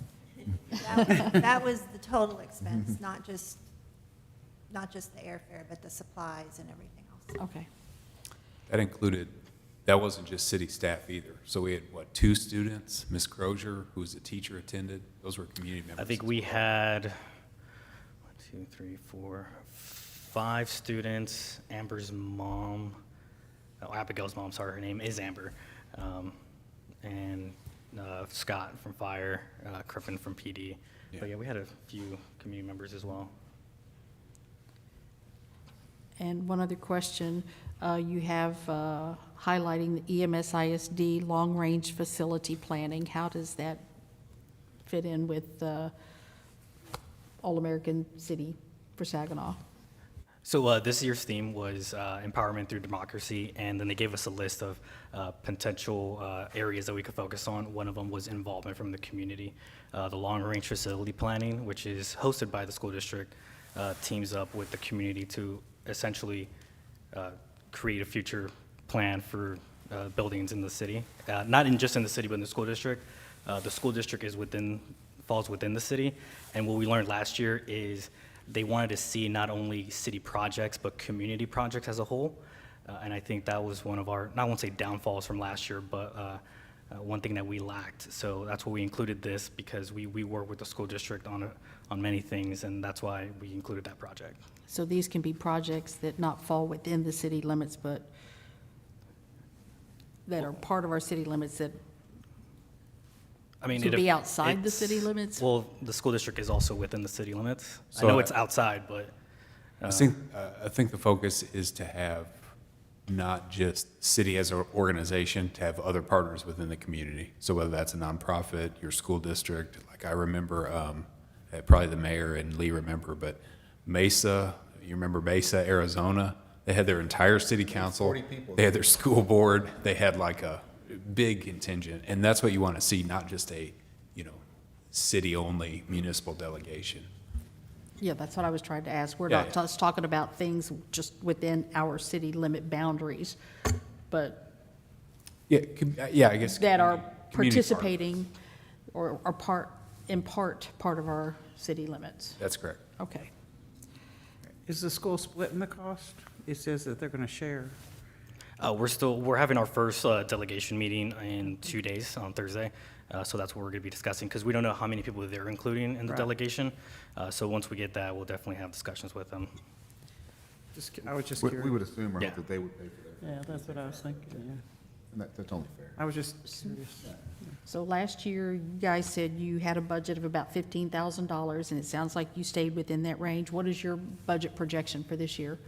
That was the total expense, not just the airfare, but the supplies and everything else. Okay. That wasn't just city staff either. So we had, 2 students? Ms. Crozier, who was a teacher, attended. Those were community members. I think we had 5 students, Amber's mom, Abigail's mom, sorry, her name is Amber, and Scott from Fire, Crippen from PD. Yeah. But yeah, we had a few community members as well. And one other question, you have highlighting the EMS ISD long-range facility planning. How does that fit in with All-American City for Saginaw? So this year's theme was empowerment through democracy, and then they gave us a list of potential areas that we could focus on. One of them was involvement from the community. The long-range facility planning, which is hosted by the school district, teams up with the community to essentially create a future plan for buildings in the city. Not just in the city, but in the school district. The school district falls within the city, and what we learned last year is they wanted to see not only city projects, but community projects as a whole. And I think that was one of our, I won't say downfalls from last year, but one thing that we lacked. So that's why we included this, because we work with the school district on many things, and that's why we included that project. So these can be projects that not fall within the city limits, but that are part of our city limits that I mean, should be outside the city limits? Well, the school district is also within the city limits. So I know it's outside, but. I think the focus is to have not just city as an organization, to have other partners within the community. So whether that's a nonprofit, your school district, like I remember, probably the mayor and Lee remember, but Mesa, you remember Mesa, Arizona? They had their entire city council. 40 people. They had their school board. They had like a big contingent. And that's what you want to see, not just a, city-only municipal delegation. Yeah, that's what I was trying to ask. We're Yeah, not just talking about things just within our city limit boundaries, but Yeah, I guess. that are community participating or are part of our city limits. That's correct. Okay. Is the school splitting the cost? It says that they're going to share. We're having our first delegation meeting in 2 days on Thursday. So that's what we're going to be discussing, because we don't know how many people they're including in the Right. delegation. So once we get that, we'll definitely have discussions with them. I was just We curious. would assume, right, Yeah. that they would pay for their, Yeah, that's what I was thinking, yeah. and that's only fair. I was just curious. So last year, you guys said you had a budget of about $15,000, and it sounds like you stayed within that range. What is your budget projection for this year?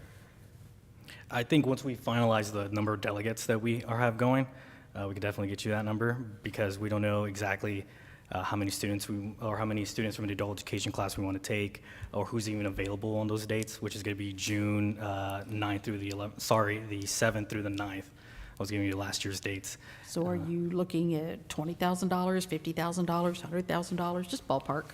I think once we finalize the number of delegates that we have going, we could definitely get you that number, because we don't know exactly how many students from the adult education class we want to take, or who's even available on those dates, which is going to be June 9th through the 7th through the 9th. I was giving you last year's dates. So are you looking at $20,000, $50,000, $100,000, just ballpark?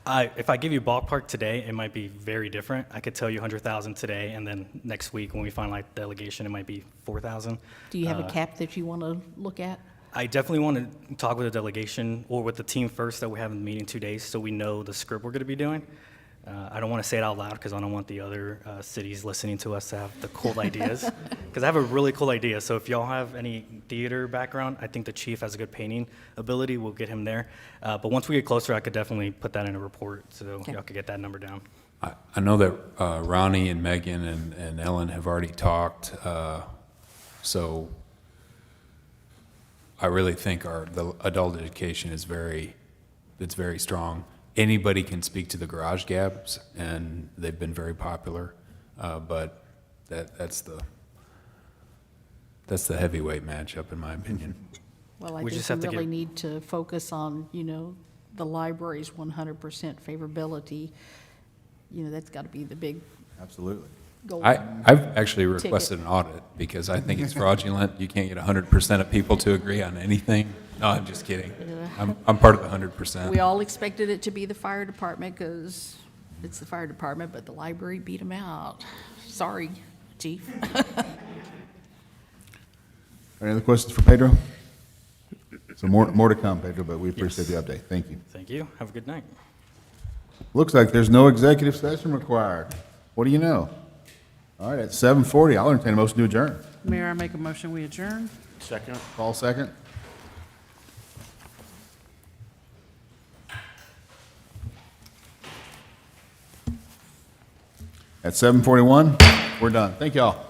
If I give you a ballpark today, it might be very different. I could tell you 100,000 today, and then next week when we finalize delegation, it might be 4,000. Do you have a cap that you want to look at? I definitely want to talk with the delegation or with the team first that we have in the meeting 2 days, so we know the script we're going to be doing. I don't want to say it out loud because I don't want the other cities listening to us to have the cool ideas. because I have a really cool idea. So if y'all have any theater background, I think the chief has a good painting ability. We'll get him there. But once we get closer, I could definitely put that in a report so y'all could get that number down. I know that Ronnie and Megan and Ellen have already talked, so I really think the adult education is it's very strong. Anybody can speak to the garage gaps, and they've been very popular, but that's the heavyweight matchup, in my opinion. Well, I We think just have we to really get- need to focus on, the library's 100% favorability. That's got to be the big Absolutely. goal. I've actually requested an audit because I think it's fraudulent. You can't get 100% of people to agree on anything. No, I'm just kidding. I'm part of the 100%. We all expected it to be the fire department because it's the fire department, but the library beat them out. Sorry, chief. Any other questions for Pedro? So more to come, Pedro, but we appreciate the update. Thank you. Thank you. Have a good night. Looks like there's no executive session required. What do you know? All right, at 7:40, I'll entertain a motion to adjourn. Mayor, I make a motion, we adjourn. Second? Paul, second. At 7:41, we're done. Thank y'all.